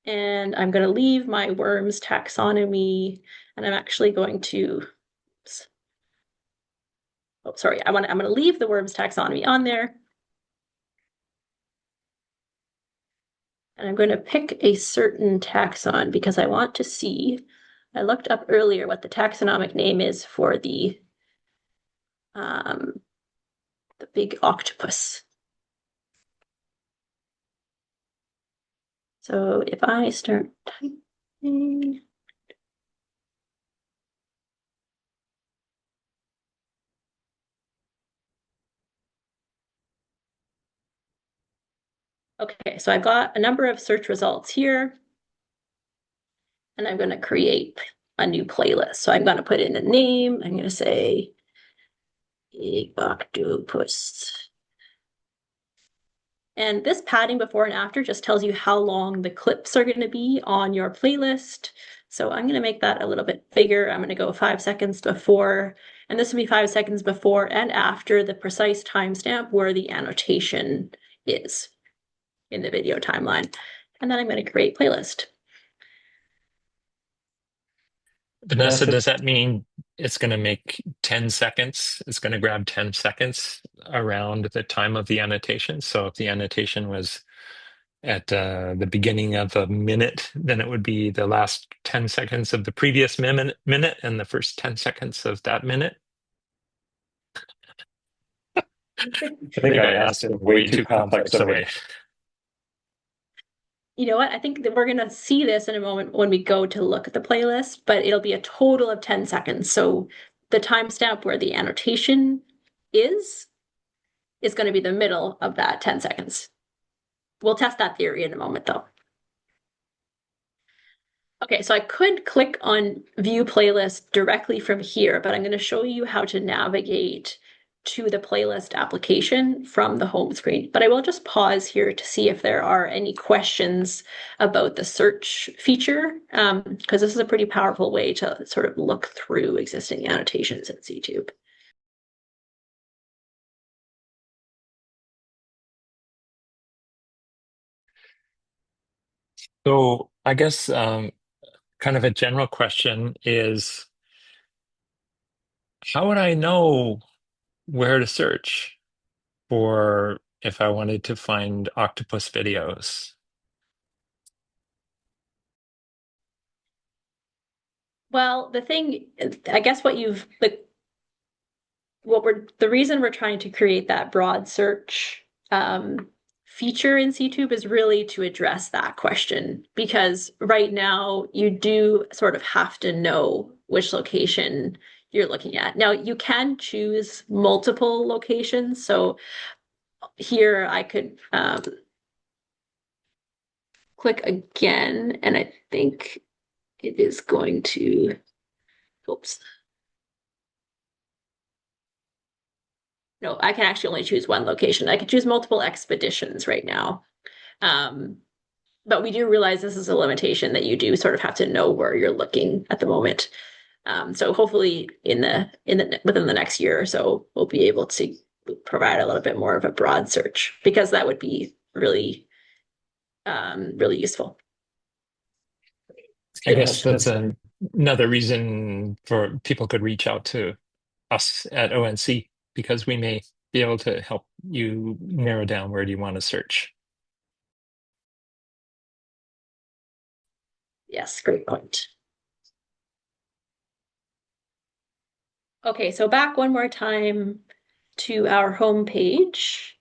And I'm going to leave my worms taxonomy, and I'm actually going to, oh, sorry, I'm going to leave the worms taxonomy on there. And I'm going to pick a certain taxon because I want to see, I looked up earlier what the taxonomic name is for the big octopus. So if I start typing, okay, so I've got a number of search results here, and I'm going to create a new playlist. So I'm going to put in a name. I'm going to say big octopus. And this padding before and after just tells you how long the clips are going to be on your playlist. So I'm going to make that a little bit bigger. I'm going to go 5 seconds before, and this will be 5 seconds before and after the precise timestamp where the annotation is in the video timeline. And then I'm going to create playlist. Vanessa, does that mean it's going to make 10 seconds? It's going to grab 10 seconds around the time of the annotation. So if the annotation was at the beginning of a minute, then it would be the last 10 seconds of the previous minute and the first 10 seconds of that minute. I think I asked in way too complex a way. You know what? I think that we're going to see this in a moment when we go to look at the playlist, but it'll be a total of 10 seconds. So the timestamp where the annotation is going to be the middle of that 10 seconds. We'll test that theory in a moment, though. Okay, so I could click on View Playlist directly from here, but I'm going to show you how to navigate to the playlist application from the home screen. But I will just pause here to see if there are any questions about the search feature, because this is a pretty powerful way to sort of look through existing annotations in CTube. So I guess kind of a general question is, how would I know where to search for if I wanted to find octopus videos? Well, the thing, I guess the reason we're trying to create that broad search feature in CTube is really to address that question, because right now you do sort of have to know which location you're looking at. Now you can choose multiple locations. So here I could click again, and I think it is going to, oops. no, I can actually only choose one location. I can choose multiple expeditions right now. But we do realize this is a limitation that you do sort of have to know where you're looking at the moment. So hopefully within the next year or so, we'll be able to provide a little bit more of a broad search, because that would be really, really useful. I guess that's another reason for people could reach out to us at ONC, because we may be able to help you narrow down where do you want to search. Yes, great point. Okay, so back one more time to our home page.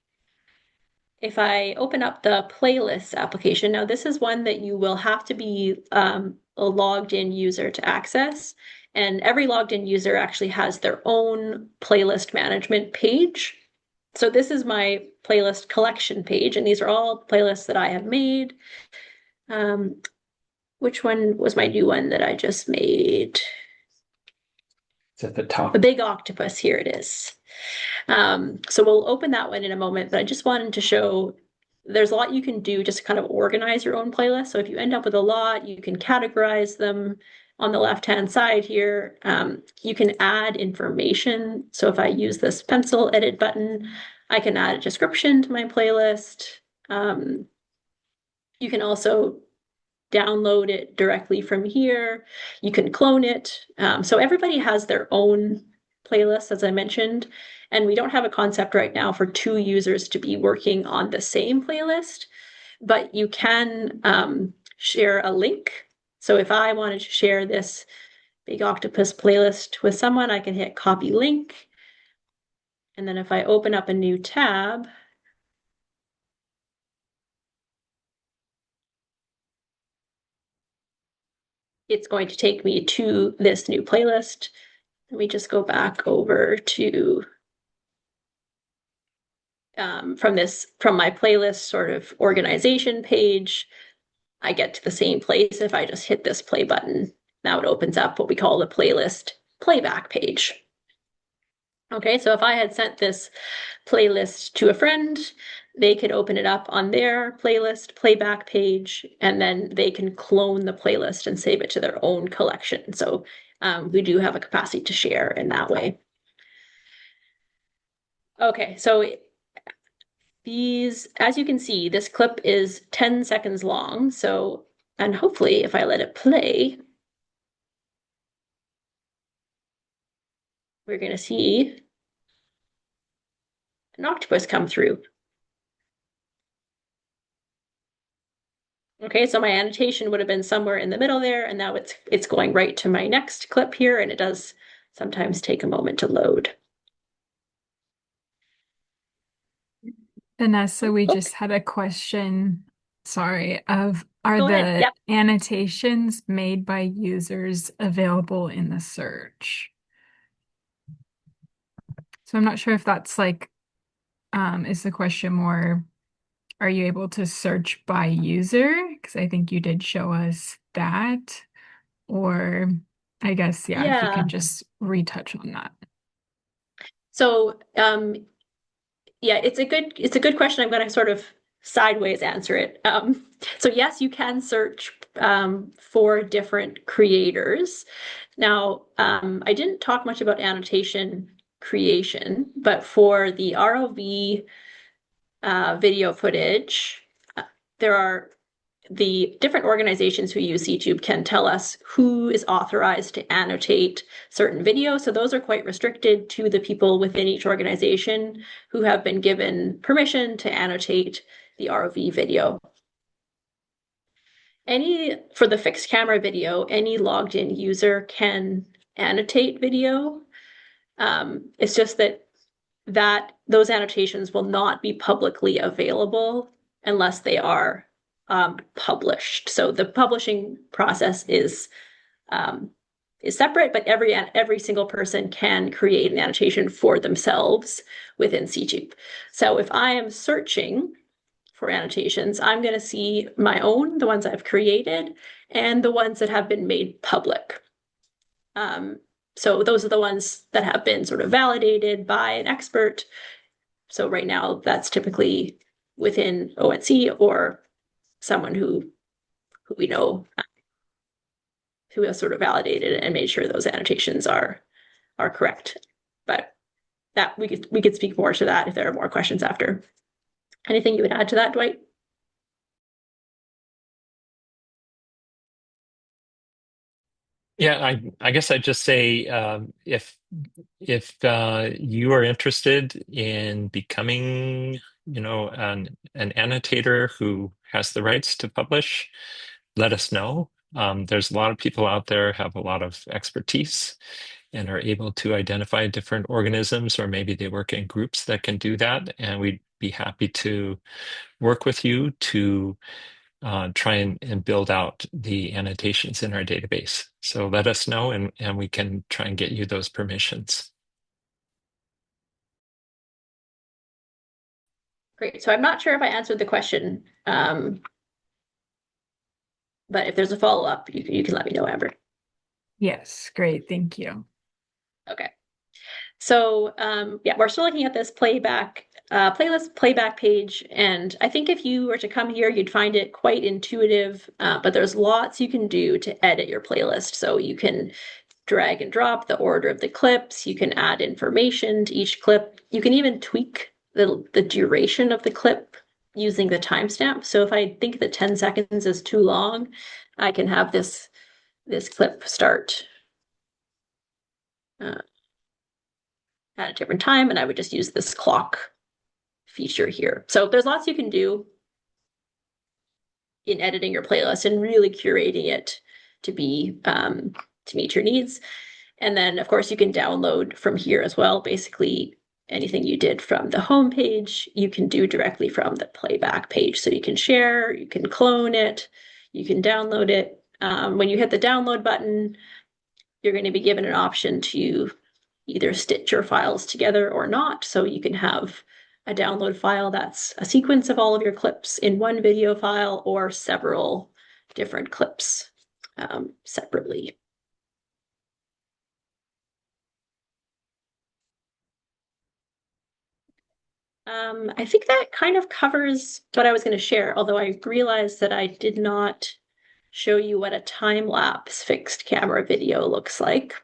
If I open up the playlists application, now this is one that you will have to be a logged in user to access. And every logged in user actually has their own playlist management page. So this is my playlist collection page, and these are all playlists that I have made. Which one was my new one that I just made? It's at the top. The Big Octopus, here it is. So we'll open that one in a moment, but I just wanted to show there's a lot you can do just to kind of organize your own playlist. So if you end up with a lot, you can categorize them on the left-hand side here. You can add information. So if I use this pencil edit button, I can add a description to my playlist. You can also download it directly from here. You can clone it. So everybody has their own playlist, as I mentioned, and we don't have a concept right now for two users to be working on the same playlist, but you can share a link. So if I wanted to share this Big Octopus playlist with someone, I can hit copy link. And then if I open up a new tab, it's going to take me to this new playlist. Let me just go back over to from my playlist sort of organization page. I get to the same place if I just hit this play button. Now it opens up what we call the playlist playback page. Okay, so if I had sent this playlist to a friend, they could open it up on their playlist playback page, and then they can clone the playlist and save it to their own collection. So we do have a capacity to share in that way. Okay, so these, as you can see, this clip is 10 seconds long. So, and hopefully if I let it play, we're going to see an octopus come through. Okay, so my annotation would have been somewhere in the middle there, and now it's going right to my next clip here, and it does sometimes take a moment to load. Vanessa, we just had a question, sorry, are Go ahead. the Yep. annotations made by users available in the search? So I'm not sure if that's like, is the question more, are you able to search by user? Because I think you did show us that. Or I guess, yeah, if you Yeah. can just retouch on that. So yeah, it's a good question. I'm going to sort of sideways answer it. So yes, you can search for different creators. Now, I didn't talk much about annotation creation, but for the ROV video footage, there are the different organizations who use CTube can tell us who is authorized to annotate certain videos. So those are quite restricted to the people within each organization who have been given permission to annotate the ROV video. For the fixed camera video, any logged in user can annotate video. It's just that those annotations will not be publicly available unless they are published. So the publishing process is separate, but every single person can create an annotation for themselves within CTube. So if I am searching for annotations, I'm going to see my own, the ones I've created, and the ones that have been made public. So those are the ones that have been sort of validated by an expert. So right now that's typically within ONC or someone who we know who has sort of validated it and made sure those annotations are correct. But that we could speak more to that if there are more questions after. Anything you would add to that, Dwight? Yeah, I guess I'd just say if you are interested in becoming, an annotator who has the rights to publish, let us know. There's a lot of people out there have a lot of expertise and are able to identify different organisms, or maybe they work in groups that can do that, and we'd be happy to work with you to try and build out the annotations in our database. So let us know, and we can try and get you those permissions. Great. So I'm not sure if I answered the question, but if there's a follow-up, you can let me know, Amber. Yes, great. Thank you. Okay. So yeah, we're still looking at this playlist playback page, and I think if you were to come here, you'd find it quite intuitive, but there's lots you can do to edit your playlist. So you can drag and drop the order of the clips, you can add information to each clip, you can even tweak the duration of the clip using the timestamp. So if I think that 10 seconds is too long, I can have this clip start at a different time, and I would just use this clock feature here. So there's lots you can do in editing your playlist and really curating it to be to meet your needs. And then of course you can download from here as well. Basically anything you did from the home page, you can do directly from the playback page. So you can share, you can clone it, you can download it. When you hit the download button, you're going to be given an option to either stitch your files together or not. So you can have a download file that's a sequence of all of your clips in one video file, or several different clips separately. I think that kind of covers what I was going to share, although I realized that I did not show you what a time-lapse fixed camera video looks like.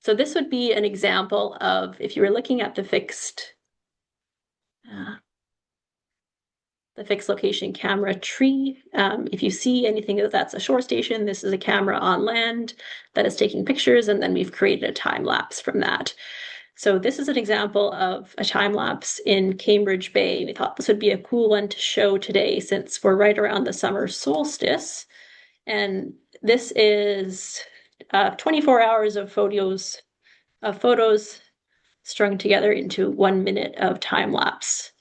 So this would be an example of if you were looking at the fixed location camera tree. If you see anything that's a shore station, this is a camera on land that is taking pictures, and then we've created a time lapse from that. So this is an example of a time lapse in Cambridge Bay. We thought this would be a cool one to show today since we're right around the summer solstice. And this is 24 hours of photos strung together into 1 minute of time lapse.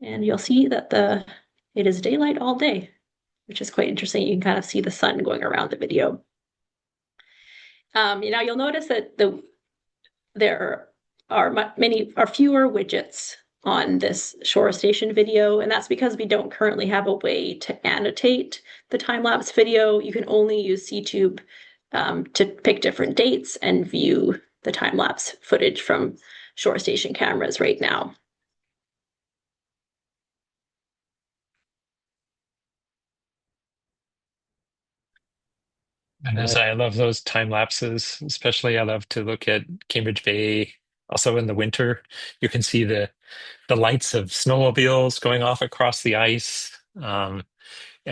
And you'll see that it is daylight all day, which is quite interesting. You can kind of see the sun going around the video. You'll notice that there are fewer widgets on this shore station video, and that's because we don't currently have a way to annotate the time-lapse video. You can only use CTube to pick different dates and view the time-lapse footage from shore station cameras right now. And as I love those time lapses, especially I love to look at Cambridge Bay. Also in the winter, you can see the lights of snowmobiles going off across the ice. And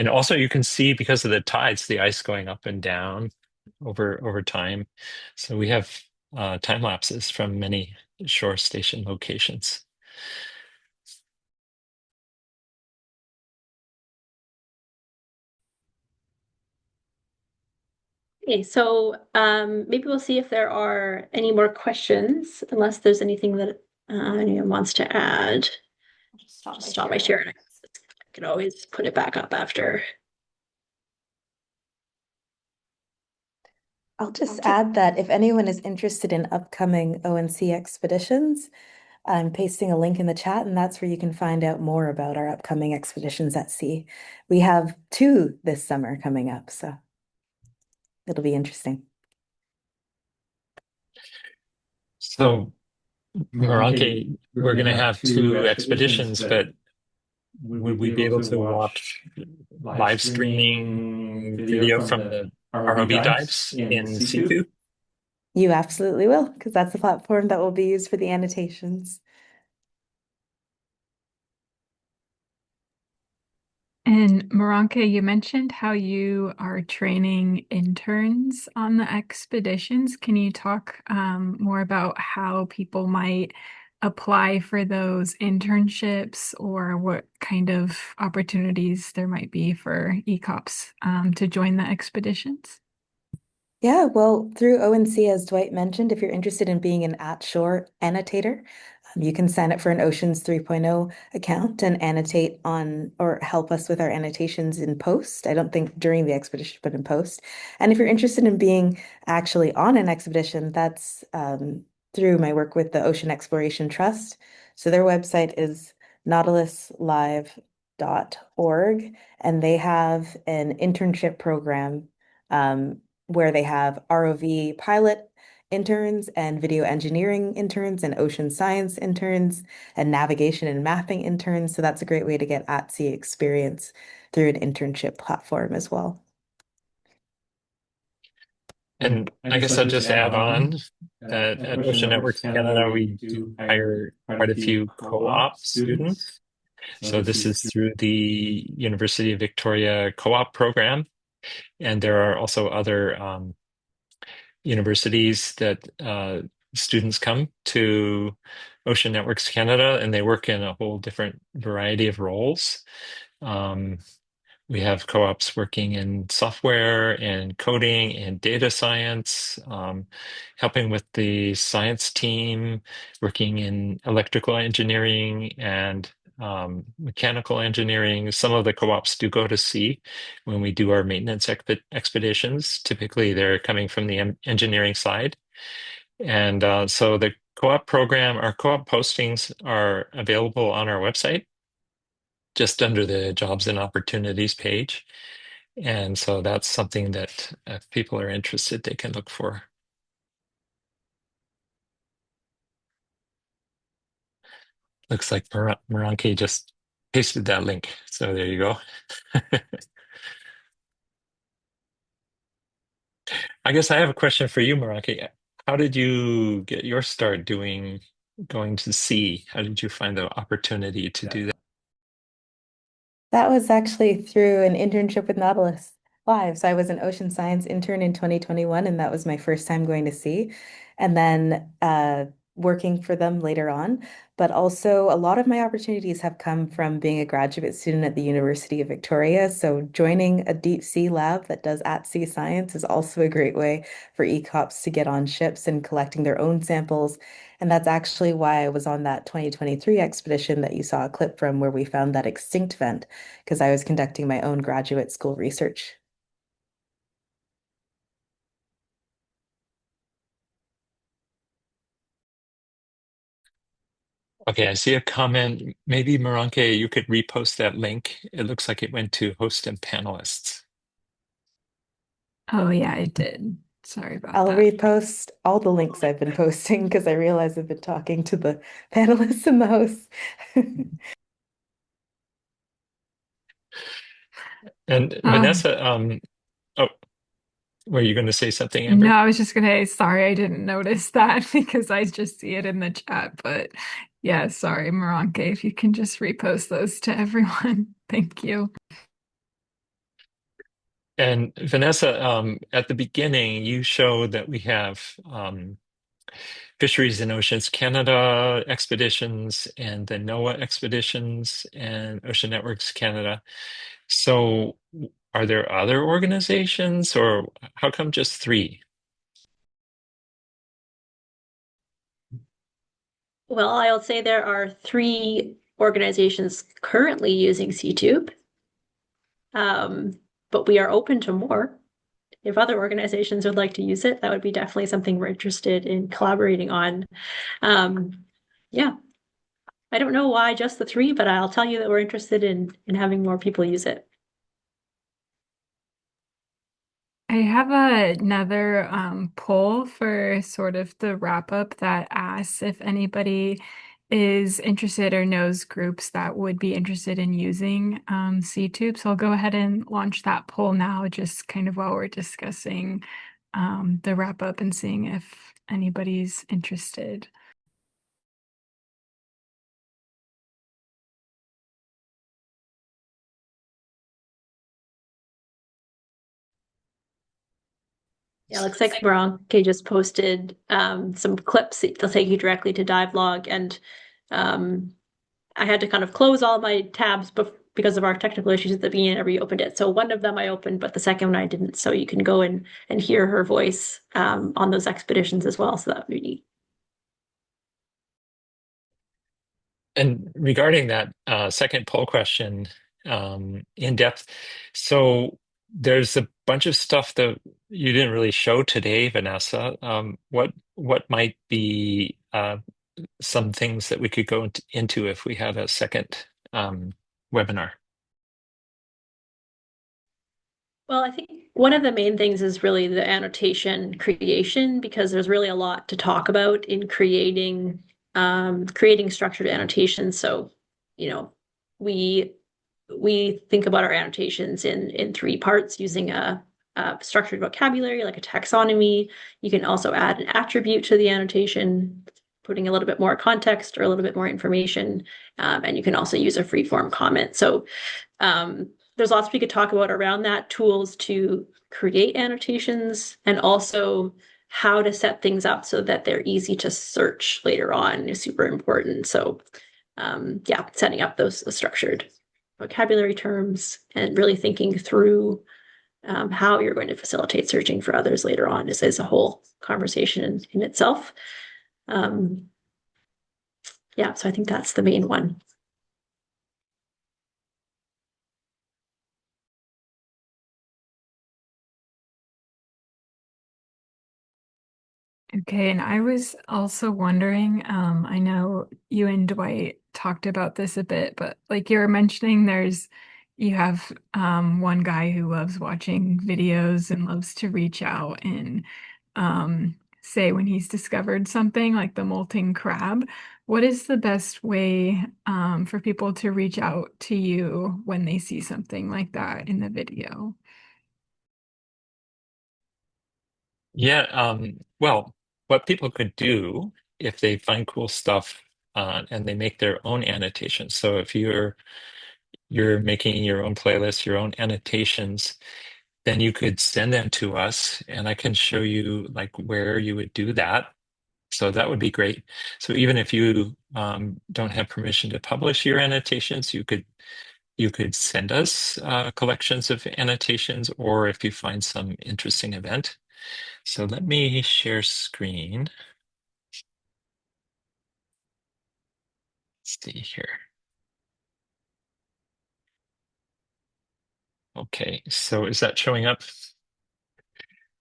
also you can see, because of the tides, the ice going up and down over time. So we have time lapses from many shore station locations. Okay, so maybe we'll see if there are any more questions, unless there's anything that anyone wants to add. Just stop my share. I can always put it back up after. I'll just add that if anyone is interested in upcoming ONC expeditions, I'm pasting a link in the chat, and that's where you can find out more about our upcoming expeditions at sea. We have 2 this summer coming up, so it'll be interesting. So, Moronke, we're going to have two expeditions, but would we be able to watch live streaming video from the ROV dives in Situ? You absolutely will, because that's the platform that will be used for the annotations. And Moronke, you mentioned how you are training interns on the expeditions. Can you talk more about how people might apply for those internships or what kind of opportunities there might be for ECOPS to join the expeditions? Yeah, well, through ONC, as Dwight mentioned, if you're interested in being an at-shore annotator, you can sign up for an Oceans 3.0 account and annotate on or help us with our annotations in post. I don't think during the expedition, but in post. And if you're interested in being actually on an expedition, that's through my work with the Ocean Exploration Trust. So their website is nautiluslive.org, and they have an internship program where they have ROV pilot interns and video engineering interns and ocean science interns and navigation and mapping interns. So that's a great way to get at-sea experience through an internship platform as well. And I guess I'll just add on that at Ocean Networks Canada, we do hire quite a few co-op students. So this is through the University of Victoria co-op program. And there are also other universities that students come to Ocean Networks Canada, and they work in a whole different variety of roles. We have co-ops working in software and coding and data science, helping with the science team, working in electrical engineering and mechanical engineering. Some of the co-ops do go to sea when we do our maintenance expeditions. Typically, they're coming from the engineering side. And so the co-op program, our co-op postings are available on our website, just under the jobs and opportunities page. And so that's something that if people are interested, they can look for. Looks like Moronke just pasted that link. So there you go. I guess I have a question for you, Moronke. How did you get your start going to sea? How did you find the opportunity to do that? That was actually through an internship with Nautilus Live. So I was an ocean science intern in 2021, and that was my first time going to sea. And then working for them later on. But also, a lot of my opportunities have come from being a graduate student at the University of Victoria. So joining a deep sea lab that does at-sea science is also a great way for ECOPS to get on ships and collecting their own samples. And that's actually why I was on that 2023 expedition that you saw a clip from where we found that extinct vent, because I was conducting my own graduate school research. Okay, I see a comment. Maybe Moronke, you could repost that link. It looks like it went to host and panelists. Oh, yeah, I did. Sorry about I'll that. repost all the links I've been posting because I realize I've been talking to the panelists in the host. And Um, Vanessa, oh, were you going to say something, Amber? No, I was just gonna say sorry, I didn't notice that because I just see it in the chat. But yeah, sorry, Moronke, if you can just repost those to everyone. Thank you. And Vanessa, at the beginning, you showed that we have Fisheries and Oceans Canada expeditions and the NOAA expeditions and Ocean Networks Canada. So are there other organizations or how come just three? Well, I'll say there are 3 organizations currently using CTube, but we are open to more. If other organizations would like to use it, that would be definitely something we're interested in collaborating on. Yeah, I don't know why just the 3, but I'll tell you that we're interested in having more people use it. I have another poll for sort of the wrap up that asks if anybody is interested or knows groups that would be interested in using CTube. So I'll go ahead and launch that poll now, just kind of while we're discussing the wrap up and seeing if anybody's interested. Yeah, looks like Veronica just posted some clips that'll take you directly to Divelog, and I had to kind of close all my tabs because of our technical issues at the beginning. I reopened it, so one of them I opened, but the second one I didn't. So you can go and hear her voice on those expeditions as well. So that would be neat. And regarding that second poll question, in depth, so there's a bunch of stuff that you didn't really show today, Vanessa. What might be some things that we could go into if we had a second webinar? Well, I think one of the main things is really the annotation creation, because there's really a lot to talk about in creating structured annotations. So, you know, we think about our annotations in three parts, using a structured vocabulary like a taxonomy. You can also add an attribute to the annotation, putting a little bit more context or a little bit more information, and you can also use a free-form comment. So there's lots we could talk about around that, tools to create annotations, and also how to set things up so that they're easy to search later on is super important. So yeah, setting up those structured vocabulary terms and really thinking through how you're going to facilitate searching for others later on is a whole conversation in itself. Yeah, so I think that's the main one. Okay, and I was also wondering, I know you and Dwight talked about this a bit, but like you were mentioning, you have one guy who loves watching videos and loves to reach out and say when he's discovered something like the molting crab. What is the best way for people to reach out to you when they see something like that in the video? Yeah, well, what people could do if they find cool stuff and they make their own annotations. So if you're making your own playlists, your own annotations, then you could send them to us, and I can show you like where you would do that. So that would be great. So even if you don't have permission to publish your annotations, you could send us collections of annotations, or if you find some interesting event. So let me share screen. Let's see here. Okay, so is that showing up?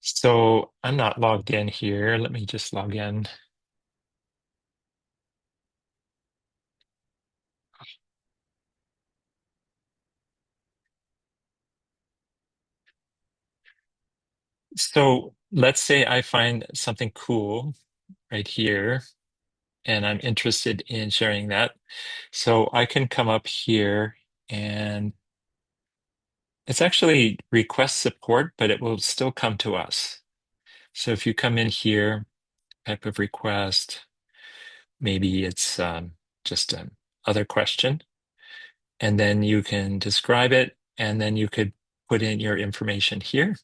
So I'm not logged in here. Let me just log in. So let's say I find something cool right here, and I'm interested in sharing that. So I can come up here, and it's actually request support, but it will still come to us. So if you come in here, type of request, maybe it's just an other question, and then you can describe it, and then you could put in your information here.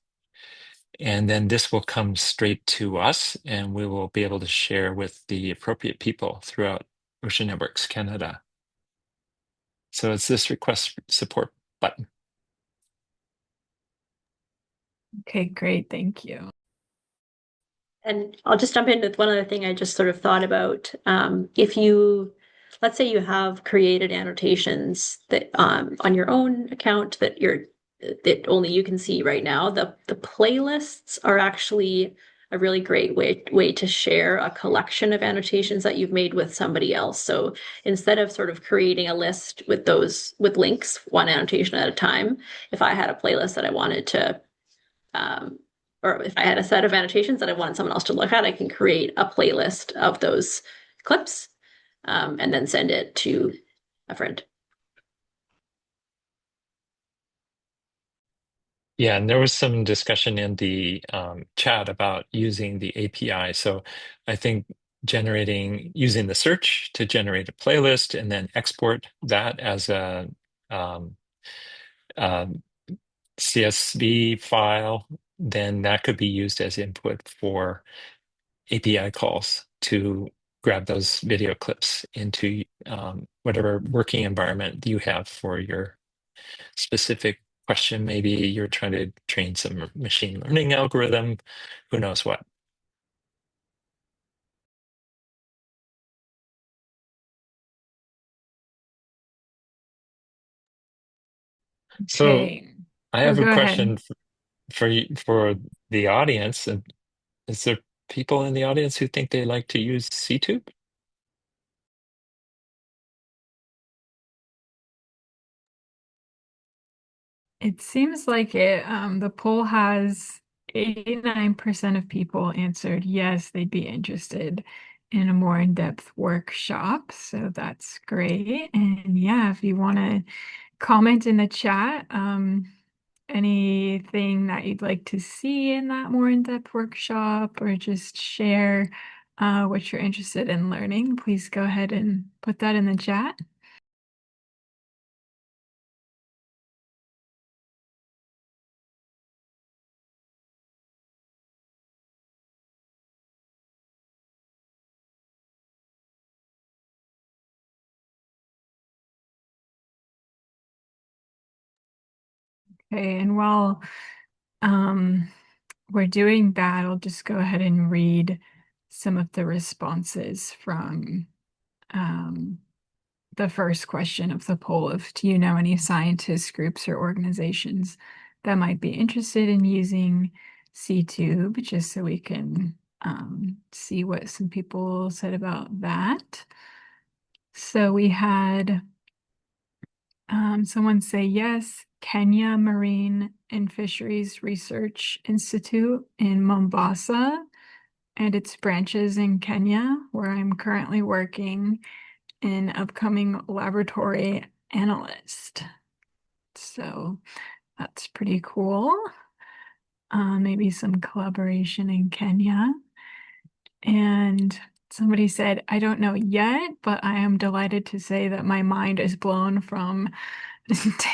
And then this will come straight to us, and we will be able to share with the appropriate people throughout Ocean Networks Canada. So it's this request support button. Okay, great. Thank you. And I'll just jump in with one other thing I just sort of thought about. Let's say you have created annotations that on your own account that only you can see right now, the playlists are actually a really great way to share a collection of annotations that you've made with somebody else. So instead of sort of creating a list with links, one annotation at a time, if I had a playlist that I wanted to or if I had a set of annotations that I wanted someone else to look at, I can create a playlist of those clips, and then send it to a friend. Yeah, and there was some discussion in the chat about using the API. So I think using the search to generate a playlist and then export that as a um, CSV file, then that could be used as input for API calls to grab those video clips into whatever working environment you have for your specific question. Maybe you're trying to train some machine learning algorithm, who knows what. So Okay. I Oh, have a go ahead. question for the audience. Is there people in the audience who think they like to use CTube? It seems like it. The poll has 89% of people answered yes, they'd be interested in a more in-depth workshop. So that's great. And yeah, if you want to comment in the chat, anything that you'd like to see in that more in-depth workshop, or just share what you're interested in learning, please go ahead and put that in the chat. Okay, and while we're doing that, I'll just go ahead and read some of the responses from the first question of the poll of, do you know any scientists, groups, or organizations that might be interested in using CTube, just so we can see what some people said about that. So we had someone say yes, Kenya Marine and Fisheries Research Institute in Mombasa and its branches in Kenya, where I'm currently working an upcoming laboratory analyst. So that's pretty cool. Maybe some collaboration in Kenya. And somebody said, I don't know yet, but I am delighted to say that my mind is blown from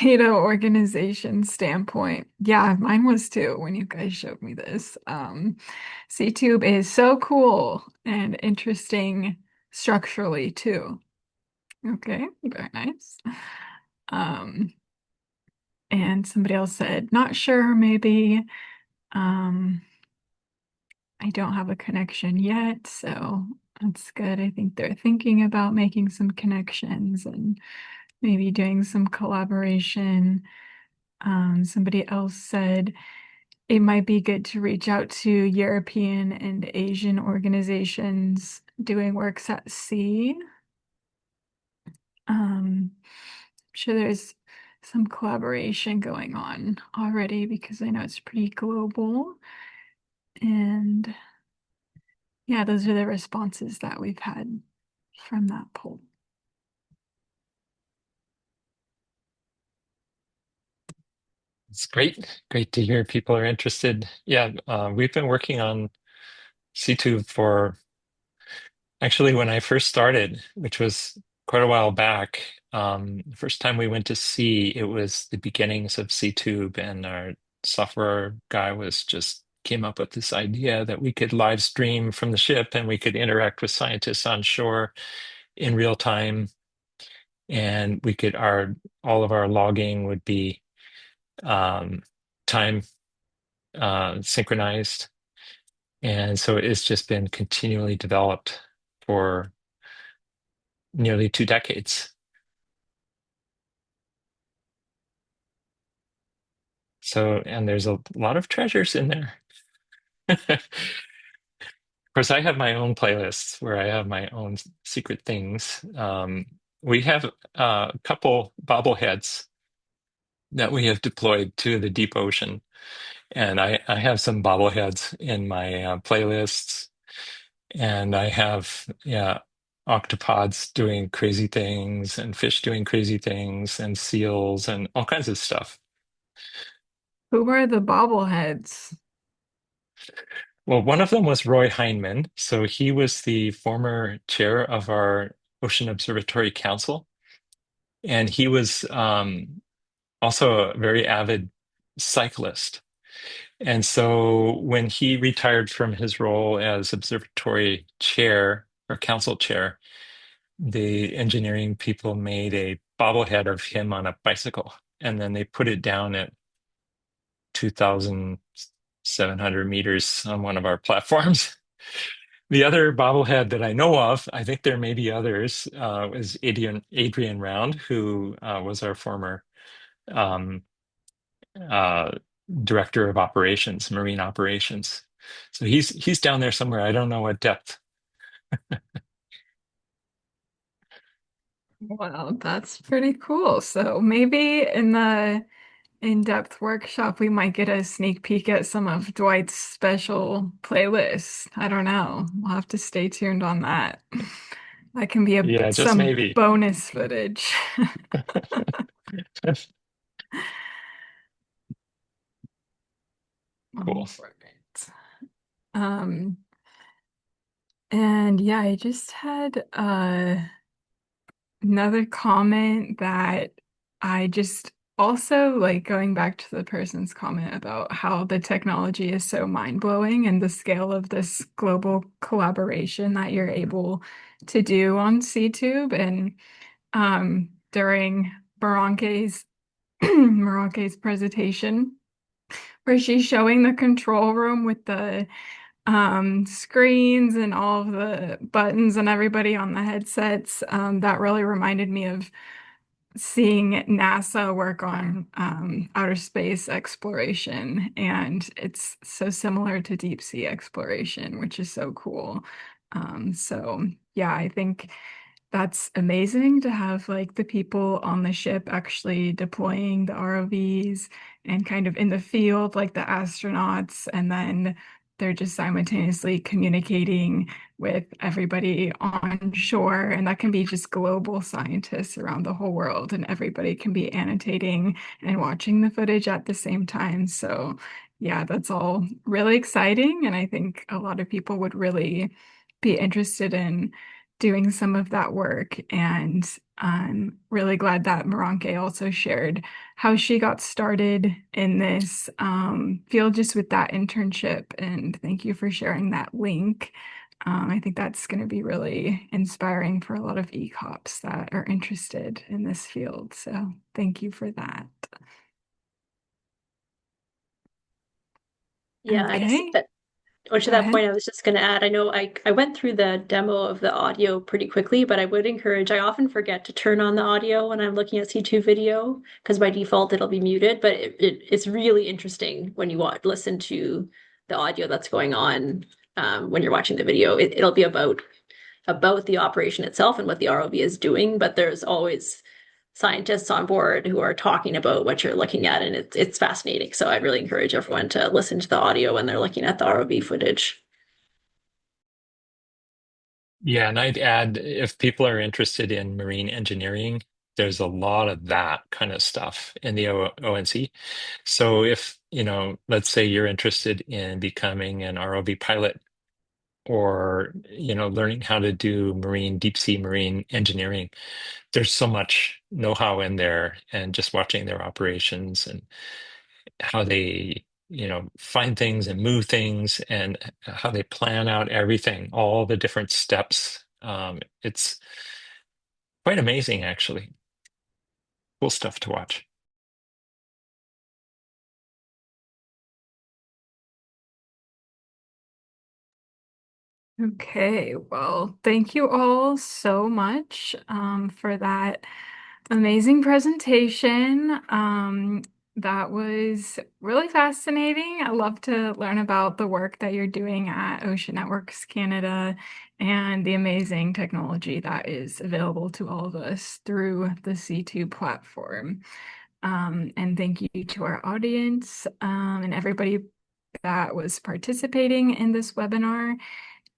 data organization standpoint. Yeah, mine was too when you guys showed me this. CTube is so cool and interesting structurally too. Okay, very nice. And somebody else said, not sure, maybe. I don't have a connection yet, so that's good. I think they're thinking about making some connections and maybe doing some collaboration. Somebody else said it might be good to reach out to European and Asian organizations doing works at sea. I'm sure there's some collaboration going on already because I know it's pretty global. And yeah, those are the responses that we've had from that poll. It's great to hear people are interested. Yeah, we've been working on CTube for actually when I first started, which was quite a while back. The first time we went to sea, it was the beginnings of CTube, and our software guy came up with this idea that we could live stream from the ship and we could interact with scientists on shore in real time, and all of our logging would be time synchronized. And so it's just been continually developed for nearly 2 decades. So, and there's a lot of treasures in there. Of course, I have my own playlists where I have my own secret things. We have a couple bobbleheads that we have deployed to the deep ocean. And I have some bobbleheads in my playlists, and I have, yeah, octopods doing crazy things, and fish doing crazy things, and seals, and all kinds of stuff. Who are the bobbleheads? Well, one of them was Roy Heinemann. So he was the former chair of our Ocean Observatory Council. And he was also a very avid cyclist. And so when he retired from his role as observatory chair or council chair, the engineering people made a bobblehead of him on a bicycle. And then they put it down at 2,700 meters on one of our platforms. The other bobblehead that I know of, I think there may be others, is Adrian Round, who was our former um, uh, director of operations, marine operations. So he's down there somewhere. I don't know what depth. Well, that's pretty cool. So maybe in the in-depth workshop, we might get a sneak peek at some of Dwight's special playlists. I don't know. We'll have to stay tuned on that. That can be Yeah, just some maybe. bonus footage. Cool. Right. Um, and yeah, I just had another comment that I just also like going back to the person's comment about how the technology is so mind-blowing and the scale of this global collaboration that you're able to do on CTube. And during Baranke's Maranke's presentation, where she's showing the control room with the screens and all of the buttons and everybody on the headsets, that really reminded me of seeing NASA work on outer space exploration. And it's so similar to deep sea exploration, which is so cool. So yeah, I think that's amazing to have like the people on the ship actually deploying the ROVs and kind of in the field, like the astronauts, and then they're just simultaneously communicating with everybody on shore. And that can be just global scientists around the whole world, and everybody can be annotating and watching the footage at the same time. So, yeah, that's all really exciting. And I think a lot of people would really be interested in doing some of that work. And I'm really glad that Moronke also shared how she got started in this field just with that internship. And thank you for sharing that link. I think that's going to be really inspiring for a lot of ECOPs that are interested in this field. So thank you for that. Yeah, I guess Okay, that, or to go that ahead. point, I was just going to add, I know I went through the demo of the audio pretty quickly, but I would encourage, I often forget to turn on the audio when I'm looking at C2 video because by default it'll be muted, but it's really interesting when you listen to the audio that's going on when you're watching the video. It'll be about the operation itself and what the ROV is doing, but there's always scientists on board who are talking about what you're looking at, and it's fascinating. So I'd really encourage everyone to listen to the audio when they're looking at the ROV footage. Yeah, and I'd add if people are interested in marine engineering, there's a lot of that kind of stuff in the ONC. So if, let's say you're interested in becoming an ROV pilot or, learning how to do deep sea marine engineering, there's so much know-how in there, and just watching their operations and how they find things and move things, and how they plan out everything, all the different steps. It's quite amazing, actually. Cool stuff to watch. Okay, well, thank you all so much for that amazing presentation. That was really fascinating. I love to learn about the work that you're doing at Ocean Networks Canada and the amazing technology that is available to all of us through the C2 platform. And thank you to our audience and everybody that was participating in this webinar.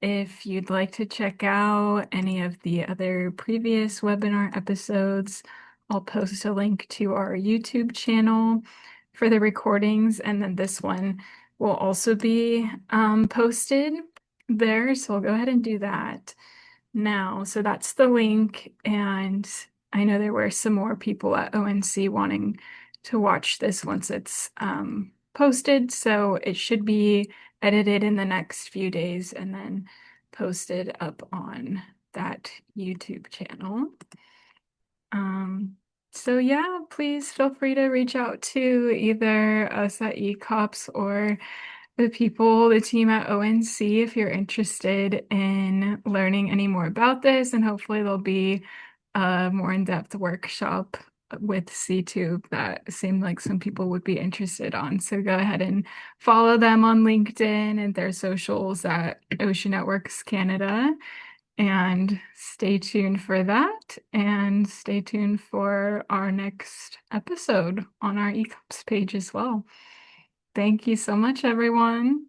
If you'd like to check out any of the other previous webinar episodes, I'll post a link to our YouTube channel for the recordings, and then this one will also be posted there. So I'll go ahead and do that now. So that's the link, and I know there were some more people at ONC wanting to watch this once it's posted, so it should be edited in the next few days and then posted up on that YouTube channel. So yeah, please feel free to reach out to either us at ECOPS or the team at ONC, if you're interested in learning any more about this, and hopefully there'll be a more in-depth workshop with CTube that seemed like some people would be interested on. So go ahead and follow them on LinkedIn and their socials at Ocean Networks Canada. And stay tuned for that, and stay tuned for our next episode on our ECOPS page as well. Thank you so much, everyone.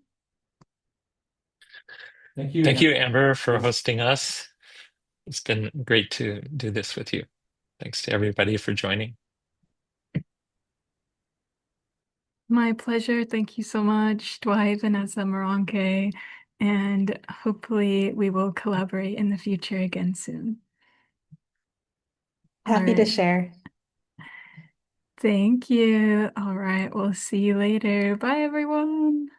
Thank you, Amber, for hosting us. It's been great to do this with you. Thanks to everybody for joining. My pleasure. Thank you so much, Dwight, Vanessa, Moronke, and hopefully we will collaborate in the future again soon. Happy to right. share. Thank you. All right. We'll see you later. Bye, everyone.